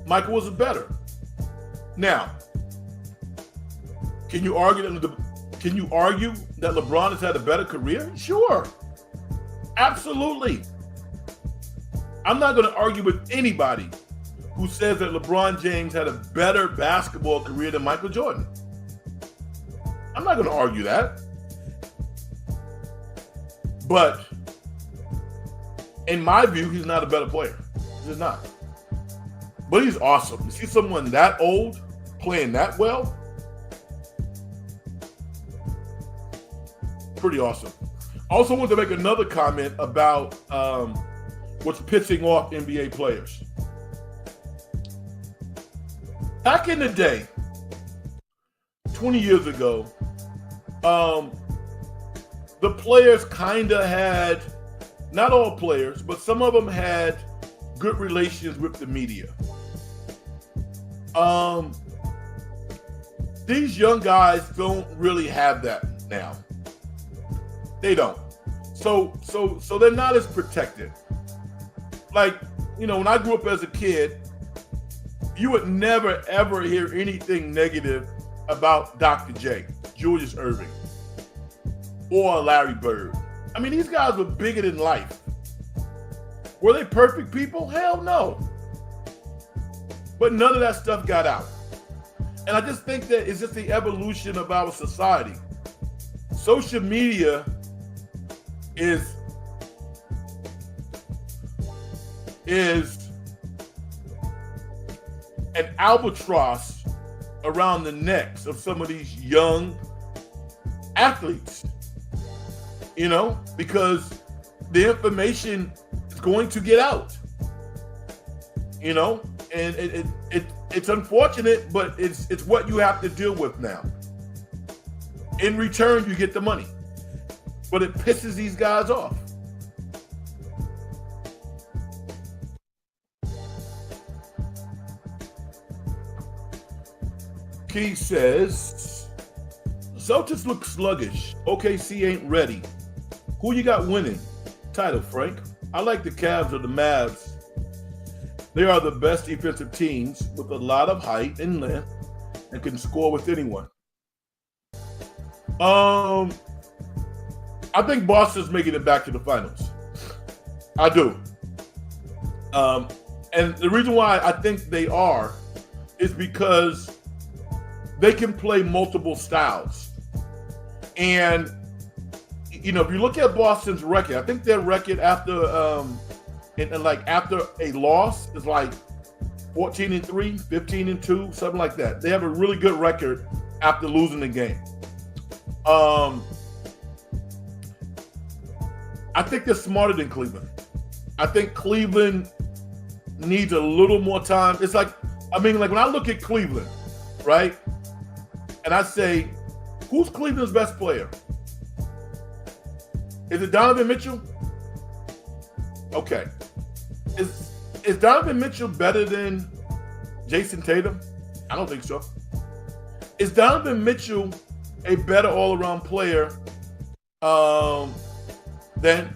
Michael was better. Now, can you argue that LeBron has had a better career? Sure. Absolutely. I'm not going to argue with anybody who says that LeBron James had a better basketball career than Michael Jordan. I'm not going to argue that. But in my view, he's not a better player. He's not. But he's awesome. To see someone that old playing that well, pretty awesome. Also want to make another comment about what's pissing off NBA players. Back in the day, 20 years ago, the players kind of had, not all players, but some of them had good relations with the media. These young guys don't really have that now. They don't. So they're not as protected. Like, you know, when I grew up as a kid, you would never, ever hear anything negative about Dr. J, Julius Erving, or Larry Bird. I mean, these guys were bigger than life. Were they perfect people? Hell no. But none of that stuff got out. And I just think that it's just the evolution of our society. Social media is an albatross around the necks of some of these young athletes, you know, because the information is going to get out, you know, and it's unfortunate, but it's what you have to deal with now. In return, you get the money, but it pisses these guys off. Key says, Celtics look sluggish. OKC ain't ready. Who you got winning? Title, Frank. I like the Cavs or the Mavs. They are the best defensive teams with a lot of height and length and can score with anyone. I think Boston's making it back to the finals. I do. And the reason why I think they are is because they can play multiple styles. And, you know, if you look at Boston's record, I think their record after after a loss is like 14-3, 15-2, something like that. They have a really good record after losing the game. I think they're smarter than Cleveland. I think Cleveland needs a little more time. It's like, I mean, like when I look at Cleveland, right? And I say, who's Cleveland's best player? Is it Donovan Mitchell? Okay. Is Donovan Mitchell better than Jason Tatum? I don't think so. Is Donovan Mitchell a better all-around player than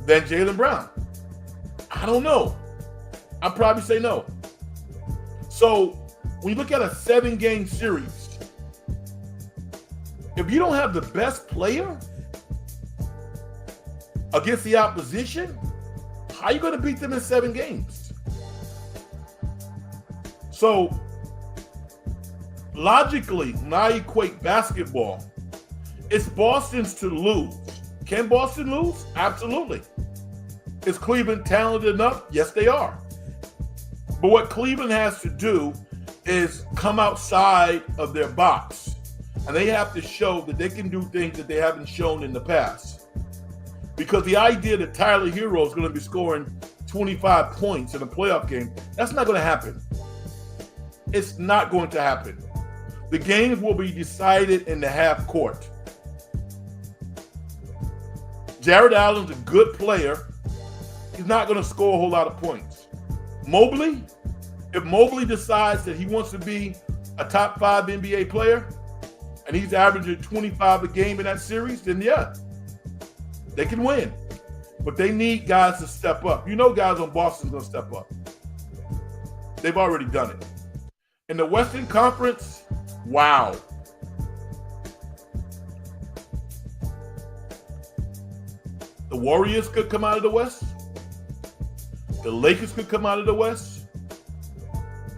than Jaylen Brown? I don't know. I'd probably say no. So when you look at a 7-game series, if you don't have the best player against the opposition, how are you going to beat them in 7 games? So logically, when I equate basketball, it's Boston's to lose. Can Boston lose? Absolutely. Is Cleveland talented enough? Yes, they are. But what Cleveland has to do is come outside of their box. And they have to show that they can do things that they haven't shown in the past. Because the idea that Tyler Hero is going to be scoring 25 points in a playoff game, that's not going to happen. It's not going to happen. The games will be decided in the half court. Jared Allen's a good player. He's not going to score a whole lot of points. Mobley, if Mobley decides that he wants to be a top 5 NBA player and he's averaging 25 a game in that series, then yeah, they can win. But they need guys to step up. You know guys on Boston's going to step up. They've already done it. In the Western Conference, wow. The Warriors could come out of the West. The Lakers could come out of the West.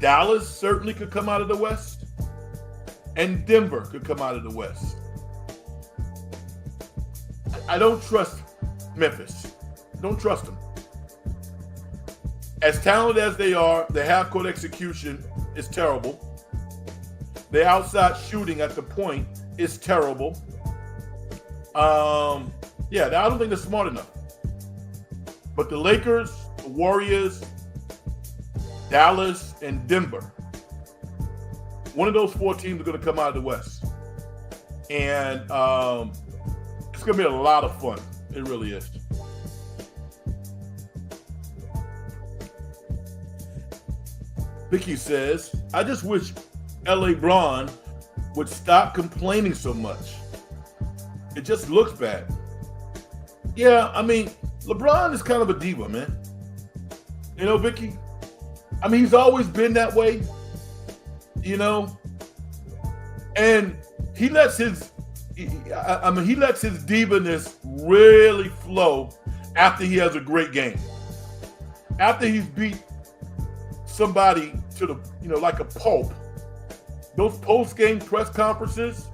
Dallas certainly could come out of the West. And Denver could come out of the West. I don't trust Memphis. Don't trust them. As talented as they are, their half-court execution is terrible. Their outside shooting at the point is terrible. Yeah, I don't think they're smart enough. But the Lakers, the Warriors, Dallas, and Denver, one of those 4 teams are going to come out of the West. And it's going to be a lot of fun. It really is. Vicky says, I just wish LA Bron would stop complaining so much. It just looks bad. Yeah, I mean, LeBron is kind of a diva, man. You know, Vicky? I mean, he's always been that way, you know? And he lets his diva-ness really flow after he has a great game. After he's beat somebody to the, like a pulp, those post-game press conferences,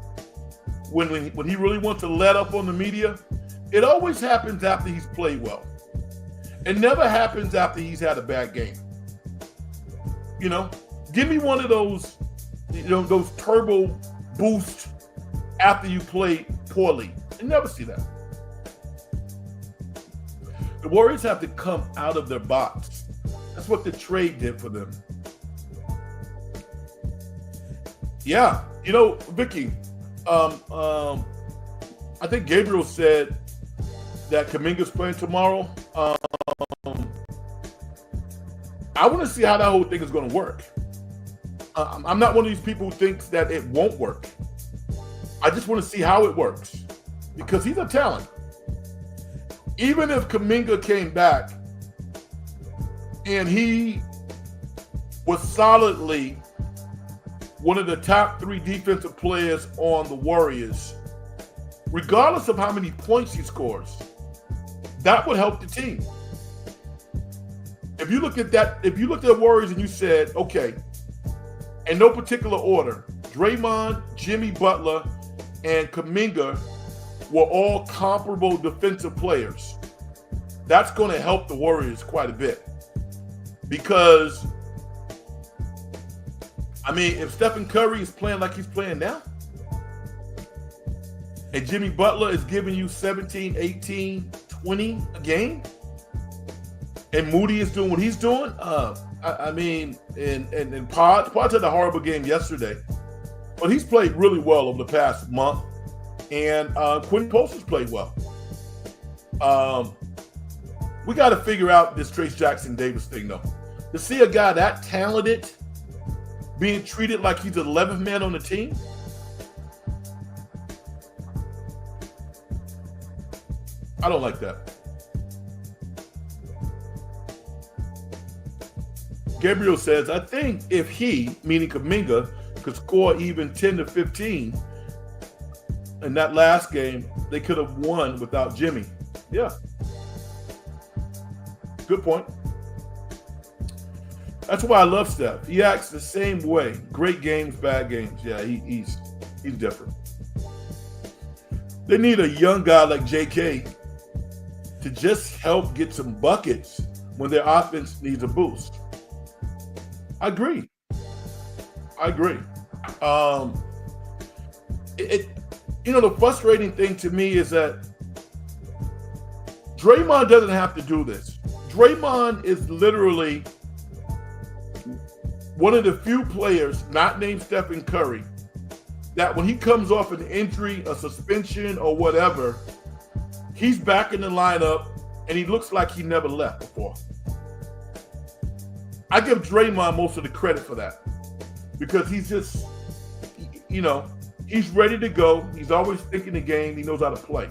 when he really wants to let up on the media, it always happens after he's played well. It never happens after he's had a bad game. Give me one of those, those turbo boosts after you play poorly. You never see that. The Warriors have to come out of their box. That's what the trade did for them. Yeah, Vicky, I think Gabriel said that Kuminga's playing tomorrow. I want to see how that whole thing is going to work. I'm not one of these people who thinks that it won't work. I just want to see how it works because he's a talent. Even if Kuminga came back and he was solidly one of the top 3 defensive players on the Warriors, regardless of how many points he scores, that would help the team. If you look at the Warriors and you said, okay, in no particular order, Draymond, Jimmy Butler, and Kuminga were all comparable defensive players, that's going to help the Warriors quite a bit. Because, if Stephen Curry is playing like he's playing now, and Jimmy Butler is giving you 17, 18, 20 a game, and Moody is doing what he's doing, and Pod had a horrible game yesterday, but he's played really well over the past month, and Quentin Post has played well. We got to figure out this Trace Jackson Davis thing, though. To see a guy that talented being treated like he's the 11th man on the team, I don't like that. Gabriel says, I think if he, meaning Kuminga, could score even 10 to 15 in that last game, they could have won without Jimmy. Yeah. Good point. That's why I love Steph. He acts the same way. Great games, bad games. Yeah, he's different. They need a young guy like JK to just help get some buckets when their offense needs a boost. I agree. The frustrating thing to me is that Draymond doesn't have to do this. Draymond is literally one of the few players, not named Stephen Curry, that when he comes off an injury, a suspension, or whatever, he's back in the lineup and he looks like he never left before. I give Draymond most of the credit for that because he's just, he's ready to go. He's always thinking the game. He knows how to play.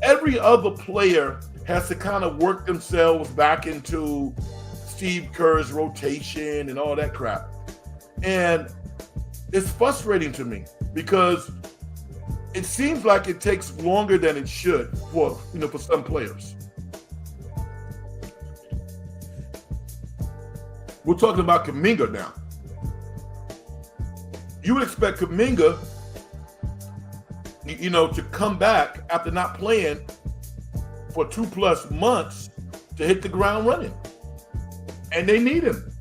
Every other player has to kind of work themselves back into Steve Kerr's rotation and all that crap. And it's frustrating to me because it seems like it takes longer than it should for some players. We're talking about Kuminga now. You would expect Kuminga, to come back after not playing for 2+ months to hit the ground running. And they need him,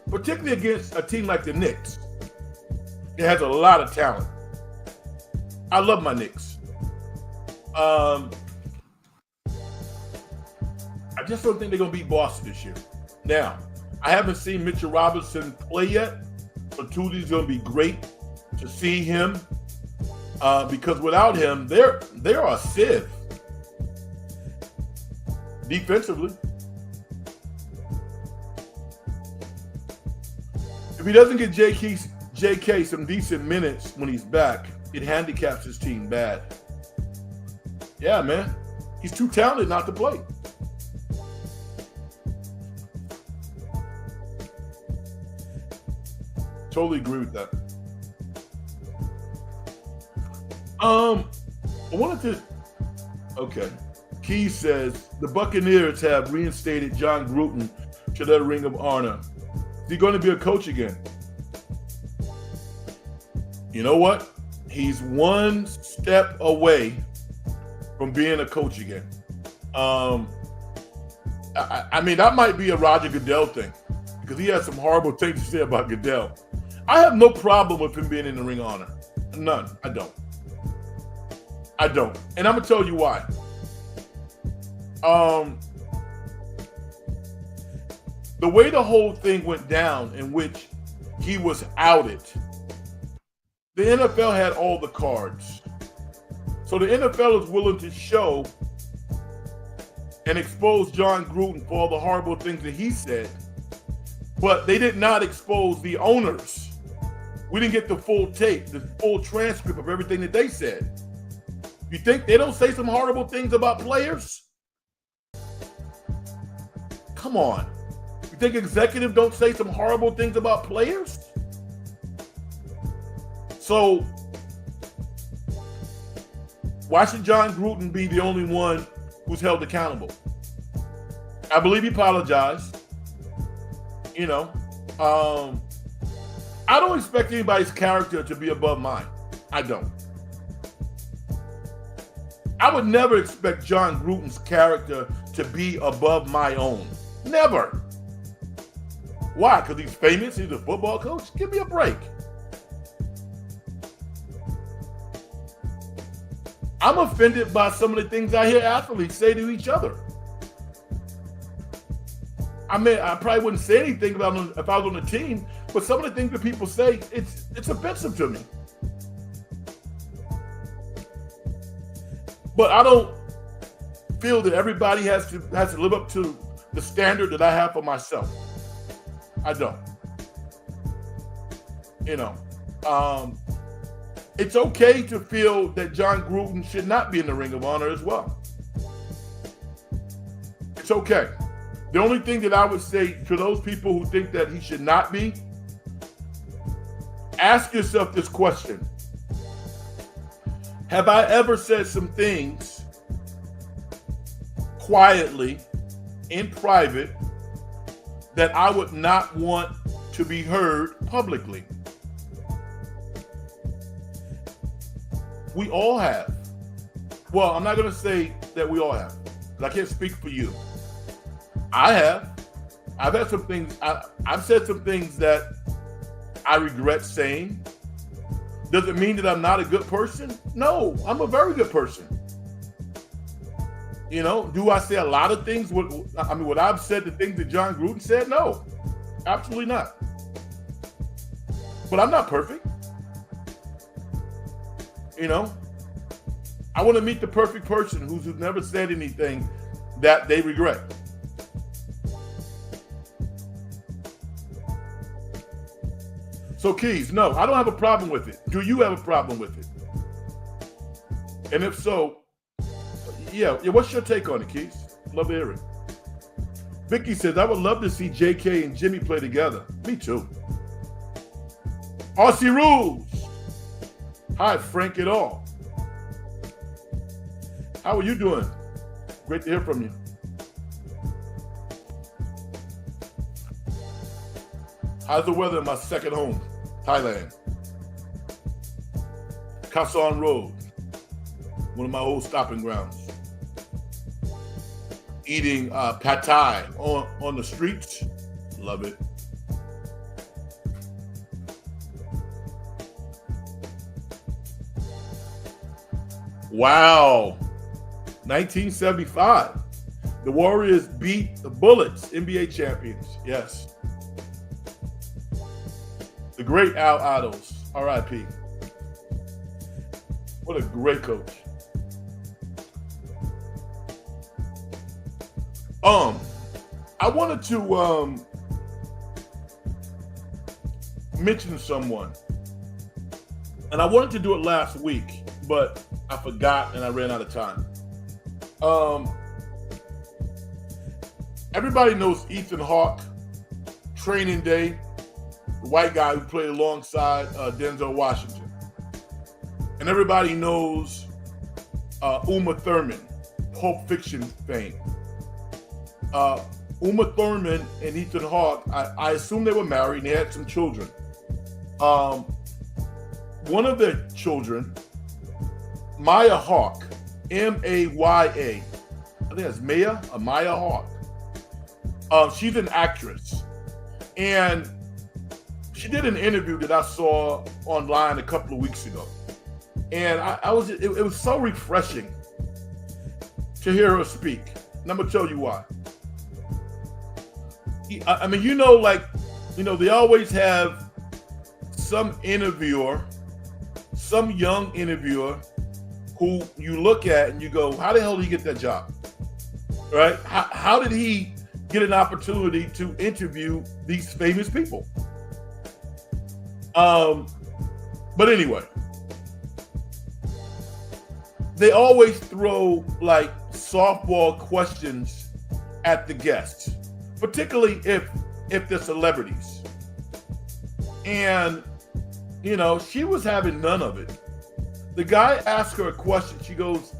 particularly against a team like the Knicks. It has a lot of talent. I love my Knicks. I just don't think they're going to beat Boston this year. Now, I haven't seen Mitchell Robinson play yet, so Tuesday's going to be great to see him because without him, they're a sieve defensively. If he doesn't get JK some decent minutes when he's back, it handicaps his team bad. Yeah, man. He's too talented not to play. Totally agree with that. Key says, the Buccaneers have reinstated John Gruden to their Ring of Honor. Is he going to be a coach again? You know what? He's one step away from being a coach again. That might be a Roger Goodell thing because he has some horrible things to say about Goodell. I have no problem with him being in the Ring of Honor. None. I don't. And I'm going to tell you why. The way the whole thing went down in which he was outed, the NFL had all the cards. So the NFL is willing to show and expose John Gruden for all the horrible things that he said, but they did not expose the owners. We didn't get the full tape, the full transcript of everything that they said. You think they don't say some horrible things about players? Come on. You think executives don't say some horrible things about players? So why should John Gruden be the only one who's held accountable? I believe he apologized. I don't expect anybody's character to be above mine. I don't. I would never expect John Gruden's character to be above my own. Never. Why? Because he's famous? He's a football coach? Give me a break. I'm offended by some of the things I hear athletes say to each other. I probably wouldn't say anything about them if I was on the team, but some of the things that people say, it's offensive to me. But I don't feel that everybody has to live up to the standard that I have for myself. I don't. It's okay to feel that John Gruden should not be in the Ring of Honor as well. It's okay. The only thing that I would say to those people who think that he should not be, ask yourself this question. Have I ever said some things quietly, in private, that I would not want to be heard publicly? We all have. Well, I'm not going to say that we all have, because I can't speak for you. I have. I've had some things, I've said some things that I regret saying. Does it mean that I'm not a good person? No, I'm a very good person. You know, do I say a lot of things? Would I've said the things that John Gruden said? No, absolutely not. But I'm not perfect. You know, I want to meet the perfect person who's never said anything that they regret. So Keys, no, I don't have a problem with it. Do you have a problem with it? And if so, yeah, what's your take on it, Keys? Love to hear it. Vicky says, I would love to see JK and Jimmy play together. Me too. RC Rules. Hi, Frank et al. How are you doing? Great to hear from you. How's the weather in my second home, Thailand? Kasan Road, one of my old stopping grounds. Eating pad thai on the streets. Love it. Wow. 1975. The Warriors beat the Bullets, NBA champions. Yes. The great Al Idols, R.I.P. What a great coach. I wanted to mention someone, and I wanted to do it last week, but I forgot and I ran out of time. Everybody knows Ethan Hawke, Training Day, the white guy who played alongside Denzel Washington. And everybody knows Uma Thurman, Pulp Fiction fame. Uma Thurman and Ethan Hawke, I assume they were married and they had some children. One of their children, Maya Hawke, M-A-Y-A. I think that's Maya Hawke. She's an actress. And she did an interview that I saw online a couple of weeks ago. And it was so refreshing to hear her speak. And I'm going to tell you why. I mean, they always have some interviewer, some young interviewer who you look at and you go, how the hell did he get that job? Right? How did he get an opportunity to interview these famous people? But anyway, they always throw like softball questions at the guests, particularly if they're celebrities. And, she was having none of it. The guy asked her a question. He goes,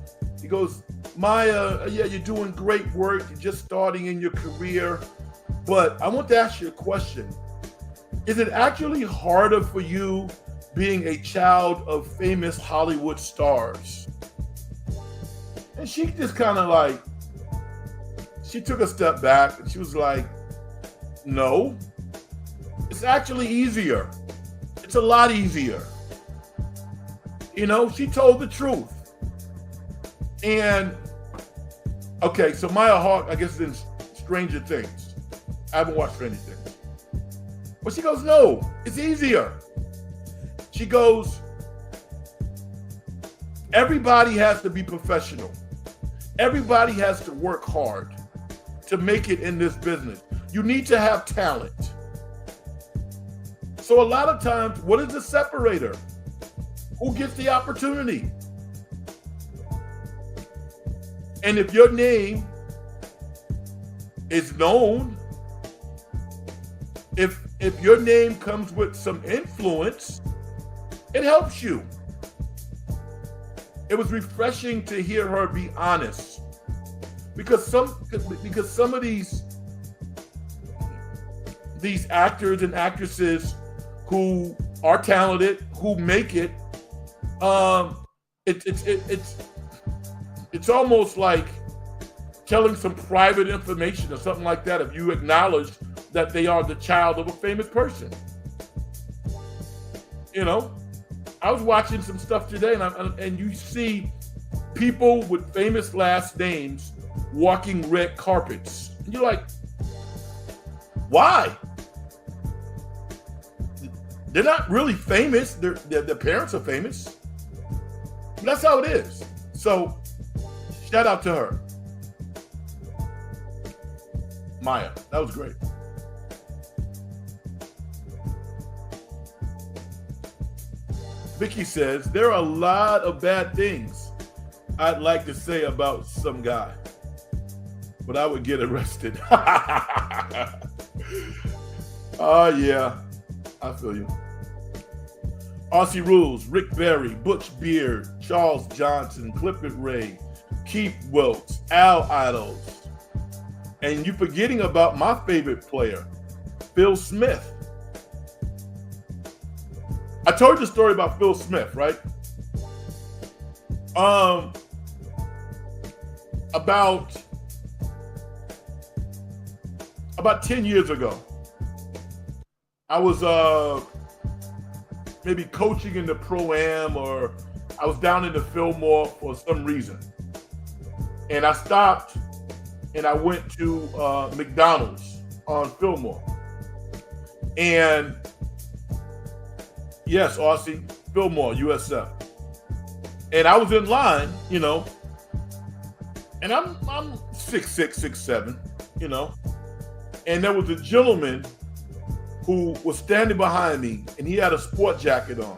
Maya, yeah, you're doing great work. You're just starting in your career. But I want to ask you a question. Is it actually harder for you being a child of famous Hollywood stars? And she just kind of she took a step back and she was like, no, it's actually easier. It's a lot easier. She told the truth. And, okay, so Maya Hawke, I guess, is in Stranger Things. I haven't watched Stranger Things. But she goes, no, it's easier. She goes, everybody has to be professional. Everybody has to work hard to make it in this business. You need to have talent. So a lot of times, what is the separator? Who gets the opportunity? And if your name is known, if your name comes with some influence, it helps you. It was refreshing to hear her be honest, because some of these actors and actresses who are talented, who make it, it's almost like telling some private information or something like that if you acknowledge that they are the child of a famous person. You know, I was watching some stuff today, and you see people with famous last names walking red carpets. And you're like, why? They're not really famous. Their parents are famous. But that's how it is. So, shout out to her. Maya, that was great. Vicky says, there are a lot of bad things I'd like to say about some guy, but I would get arrested. Oh, yeah. I feel you. Aussie Rules, Rick Barry, Butch Beard, Charles Johnson, Clifford Ray, Keith Wilkes, Al Idols. And you forgetting about my favorite player, Phil Smith. I told you the story about Phil Smith, right? About 10 years ago, I was maybe coaching in the Pro-Am, or I was down in the Fillmore for some reason. And I stopped and I went to McDonald's on Fillmore. And yes, Aussie, Fillmore, USF. And I was in line, you know, and I'm 6'6", 6'7", you know. And there was a gentleman who was standing behind me, and he had a sport jacket on.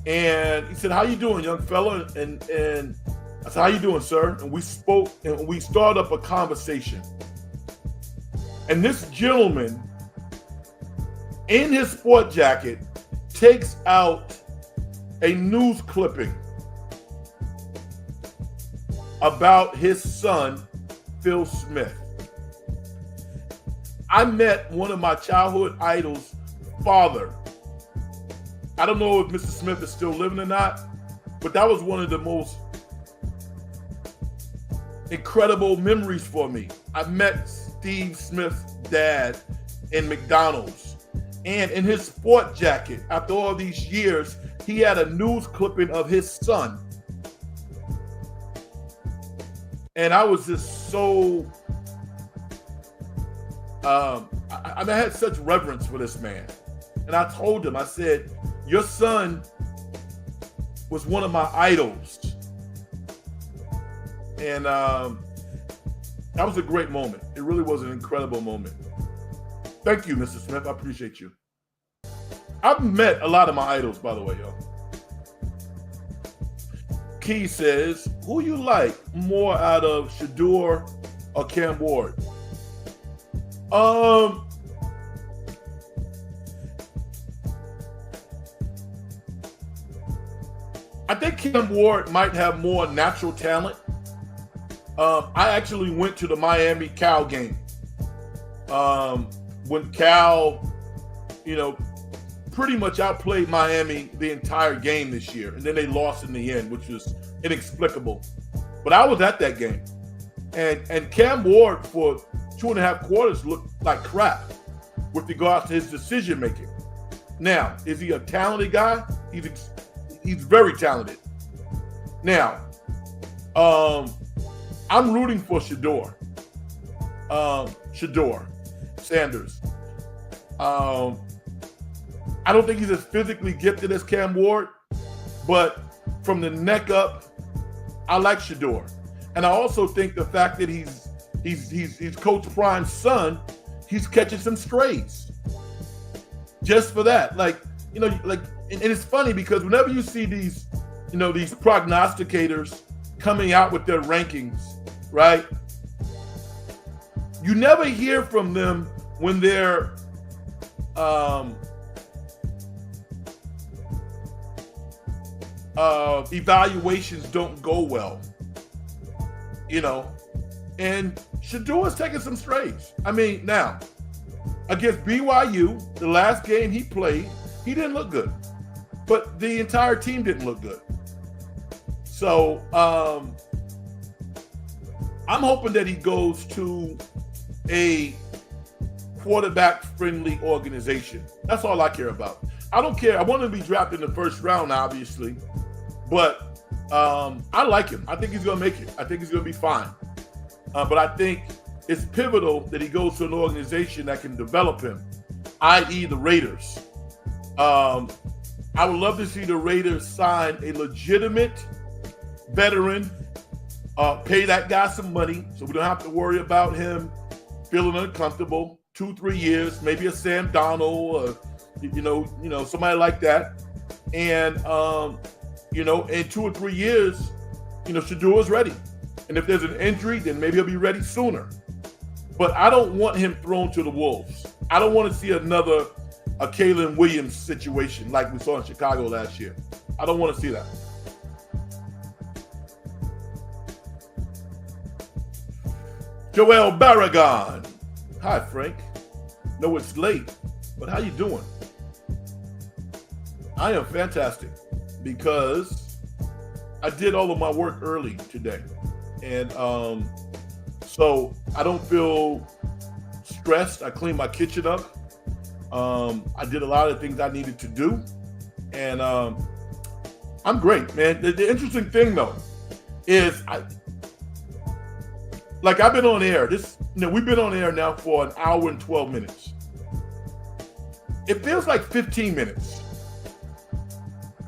And he said, "How you doing, young fella?" And I said, "How you doing, sir?" And we spoke, and we started up a conversation. And this gentleman, in his sport jacket, takes out a news clipping about his son, Phil Smith. I met one of my childhood idols' father. I don't know if Mr. Smith is still living or not, but that was one of the most incredible memories for me. I met Steve Smith's dad in McDonald's. And in his sport jacket, after all these years, he had a news clipping of his son. And I was just so, I had such reverence for this man. And I told him, I said, "Your son was one of my idols." And that was a great moment. It really was an incredible moment. Thank you, Mr. Smith. I appreciate you. I've met a lot of my idols, by the way, y'all. Key says, who you like more out of Shador or Cam Ward? I think Cam Ward might have more natural talent. I actually went to the Miami Cal game. When Cal, pretty much outplayed Miami the entire game this year. And then they lost in the end, which was inexplicable. But I was at that game. And Cam Ward for 2.5 quarters looked like crap with regards to his decision making. Now, is he a talented guy? He's very talented. Now, I'm rooting for Shador Sanders. I don't think he's as physically gifted as Cam Ward, but from the neck up, I like Shador. And I also think the fact that he's Coach Prime's son, he's catching some strays. Just for that. And it's funny because whenever you see these prognosticators coming out with their rankings, right? You never hear from them when their evaluations don't go well, you know. And Shadour's taking some strays. I mean, now, against BYU, the last game he played, he didn't look good. But the entire team didn't look good. So I'm hoping that he goes to a quarterback-friendly organization. That's all I care about. I don't care. I want him to be drafted in the first round, obviously. But I like him. I think he's going to make it. I think he's going to be fine. But I think it's pivotal that he goes to an organization that can develop him, i.e. the Raiders. I would love to see the Raiders sign a legitimate veteran, pay that guy some money so we don't have to worry about him feeling uncomfortable. 2-3 years, maybe a Sam Donald, or somebody like that. And in 2 or 3 years, Shadour's ready. And if there's an injury, then maybe he'll be ready sooner. But I don't want him thrown to the wolves. I don't want to see another Kalen Williams situation like we saw in Chicago last year. I don't want to see that. Joel Barragon. Hi, Frank. No, it's late, but how you doing? I am fantastic because I did all of my work early today. And so I don't feel stressed. I cleaned my kitchen up. I did a lot of things I needed to do. And I'm great, man. The interesting thing, though, is I've been on air. We've been on air now for an hour and 12 minutes. It feels like 15 minutes.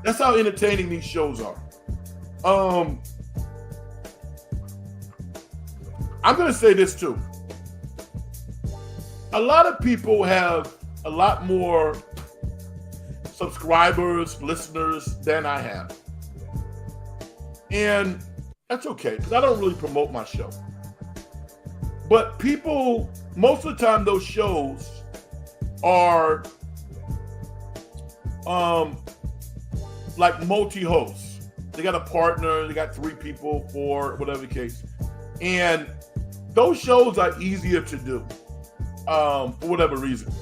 That's how entertaining these shows are. I'm going to say this too. A lot of people have a lot more subscribers, listeners than I have. And that's okay, because I don't really promote my show. But people, most of the time, those shows are like multi-hosts. They got a partner, they got 3 people, 4, whatever the case. And those shows are easier to do for whatever reason.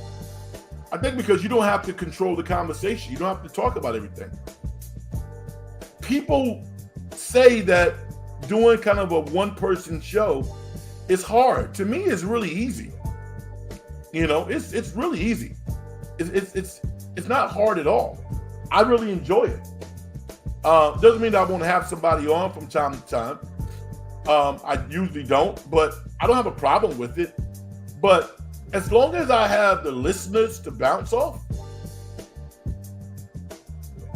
I think because you don't have to control the conversation. You don't have to talk about everything. People say that doing kind of a one-person show is hard. To me, it's really easy. It's really easy. It's not hard at all. I really enjoy it. Doesn't mean that I won't have somebody on from time to time. I usually don't, but I don't have a problem with it. But as long as I have the listeners to bounce off,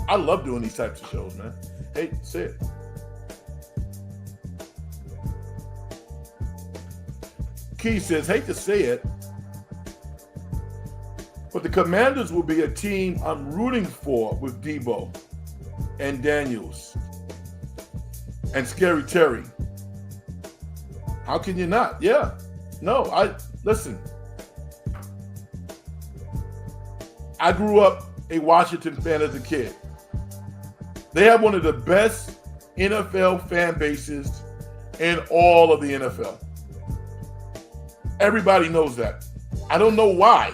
I love doing these types of shows, man. Hey, say it. Key says, hate to say it, but the Commanders will be a team I'm rooting for with Deebo and Daniels and Scary Terry. How can you not? Yeah. No, listen. I grew up a Washington fan as a kid. They have one of the best NFL fan bases in all of the NFL. Everybody knows that. I don't know why.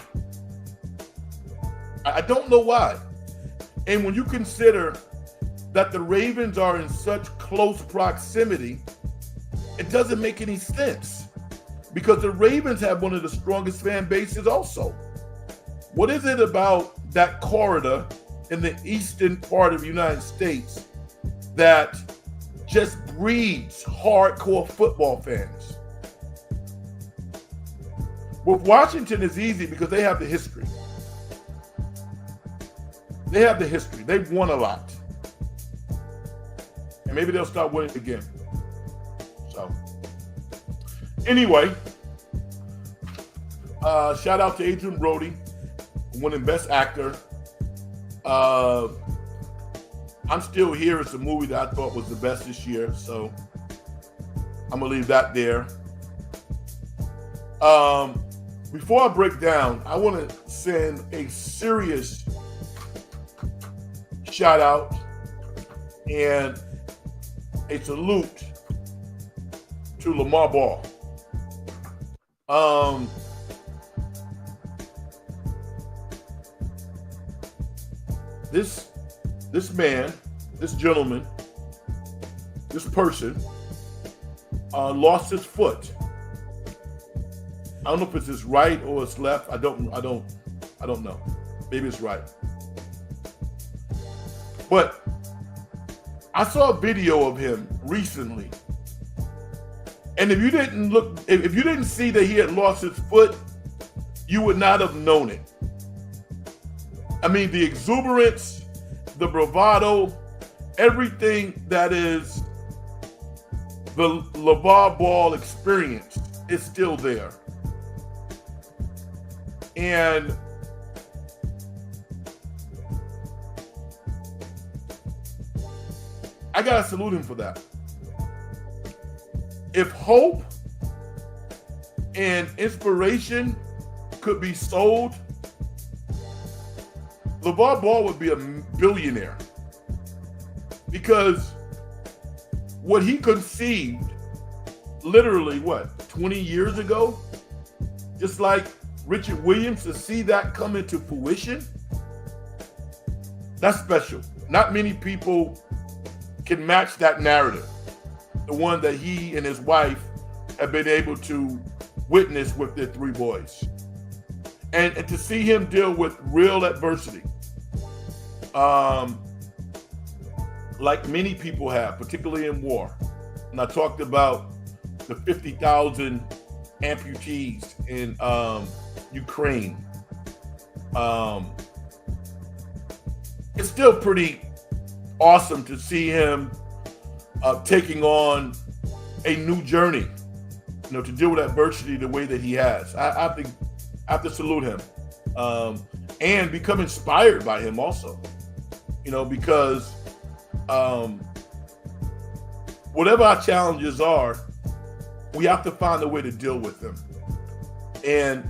I don't know why. And when you consider that the Ravens are in such close proximity, it doesn't make any sense because the Ravens have one of the strongest fan bases also. What is it about that corridor in the eastern part of the United States that just breeds hardcore football fans? With Washington, it's easy because they have the history. They have the history. They've won a lot. And maybe they'll start winning again. So, anyway, shout out to Adrian Brody, winning Best Actor. I'm Still Here is the movie that I thought was the best this year. So, I'm going to leave that there. Before I break down, I want to send a serious shout out and a salute to Lamar Ball. This man, this gentleman, this person lost his foot. I don't know if it's his right or his left. I don't know. Maybe it's right. But I saw a video of him recently. And if you didn't see that he had lost his foot, you would not have known it. I mean, the exuberance, the bravado, everything that is the LeVar Ball experience is still there. And I gotta salute him for that. If hope and inspiration could be sold, LeVar Ball would be a billionaire. Because what he conceived literally, 20 years ago, just like Richard Williams, to see that come into fruition, that's special. Not many people can match that narrative, the one that he and his wife have been able to witness with their 3 boys. And to see him deal with real adversity, like many people have, particularly in war. And I talked about the 50,000 amputees in Ukraine. It's still pretty awesome to see him taking on a new journey, to deal with adversity the way that he has. I have to salute him and become inspired by him also, because whatever our challenges are, we have to find a way to deal with them in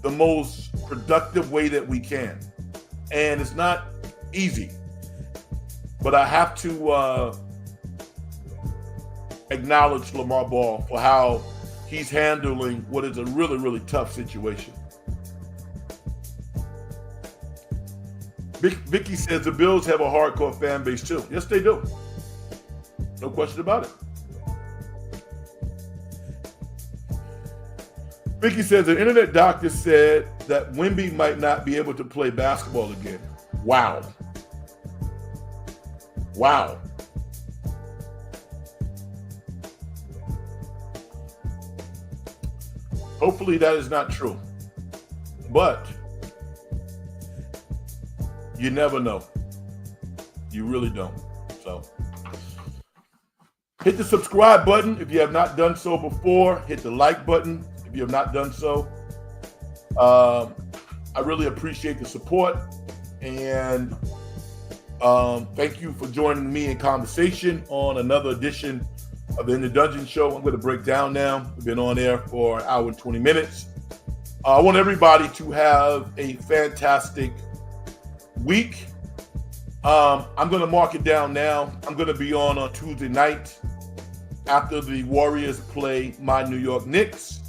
the most productive way that we can. And it's not easy, but I have to acknowledge Lamar Ball for how he's handling what is a really, really tough situation. Vicky says the Bills have a hardcore fan base too. Yes, they do. No question about it. Vicky says the internet doctor said that Wemby might not be able to play basketball again. Wow. Wow. Hopefully that is not true. But you never know. You really don't. So hit the subscribe button if you have not done so before. Hit the like button if you have not done so. I really appreciate the support. And thank you for joining me in conversation on another edition of the In the Dungeon Show. I'm going to break down now. We've been on air for an hour and 20 minutes. I want everybody to have a fantastic week. I'm going to mark it down now. I'm going to be on Tuesday night after the Warriors play my New York Knicks.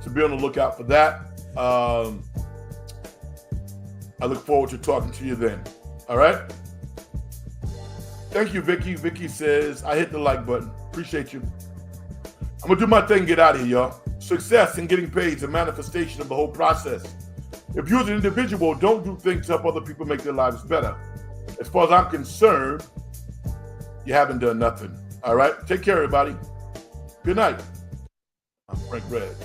So be on the lookout for that. I look forward to talking to you then. All right? Thank you, Vicky. Vicky says, I hit the like button. Appreciate you. I'm going to do my thing, get out of here, y'all. Success in getting paid is a manifestation of the whole process. If you as an individual don't do things to help other people make their lives better, as far as I'm concerned, you haven't done nothing. All right? Take care, everybody. Good night. I'm Frank Red.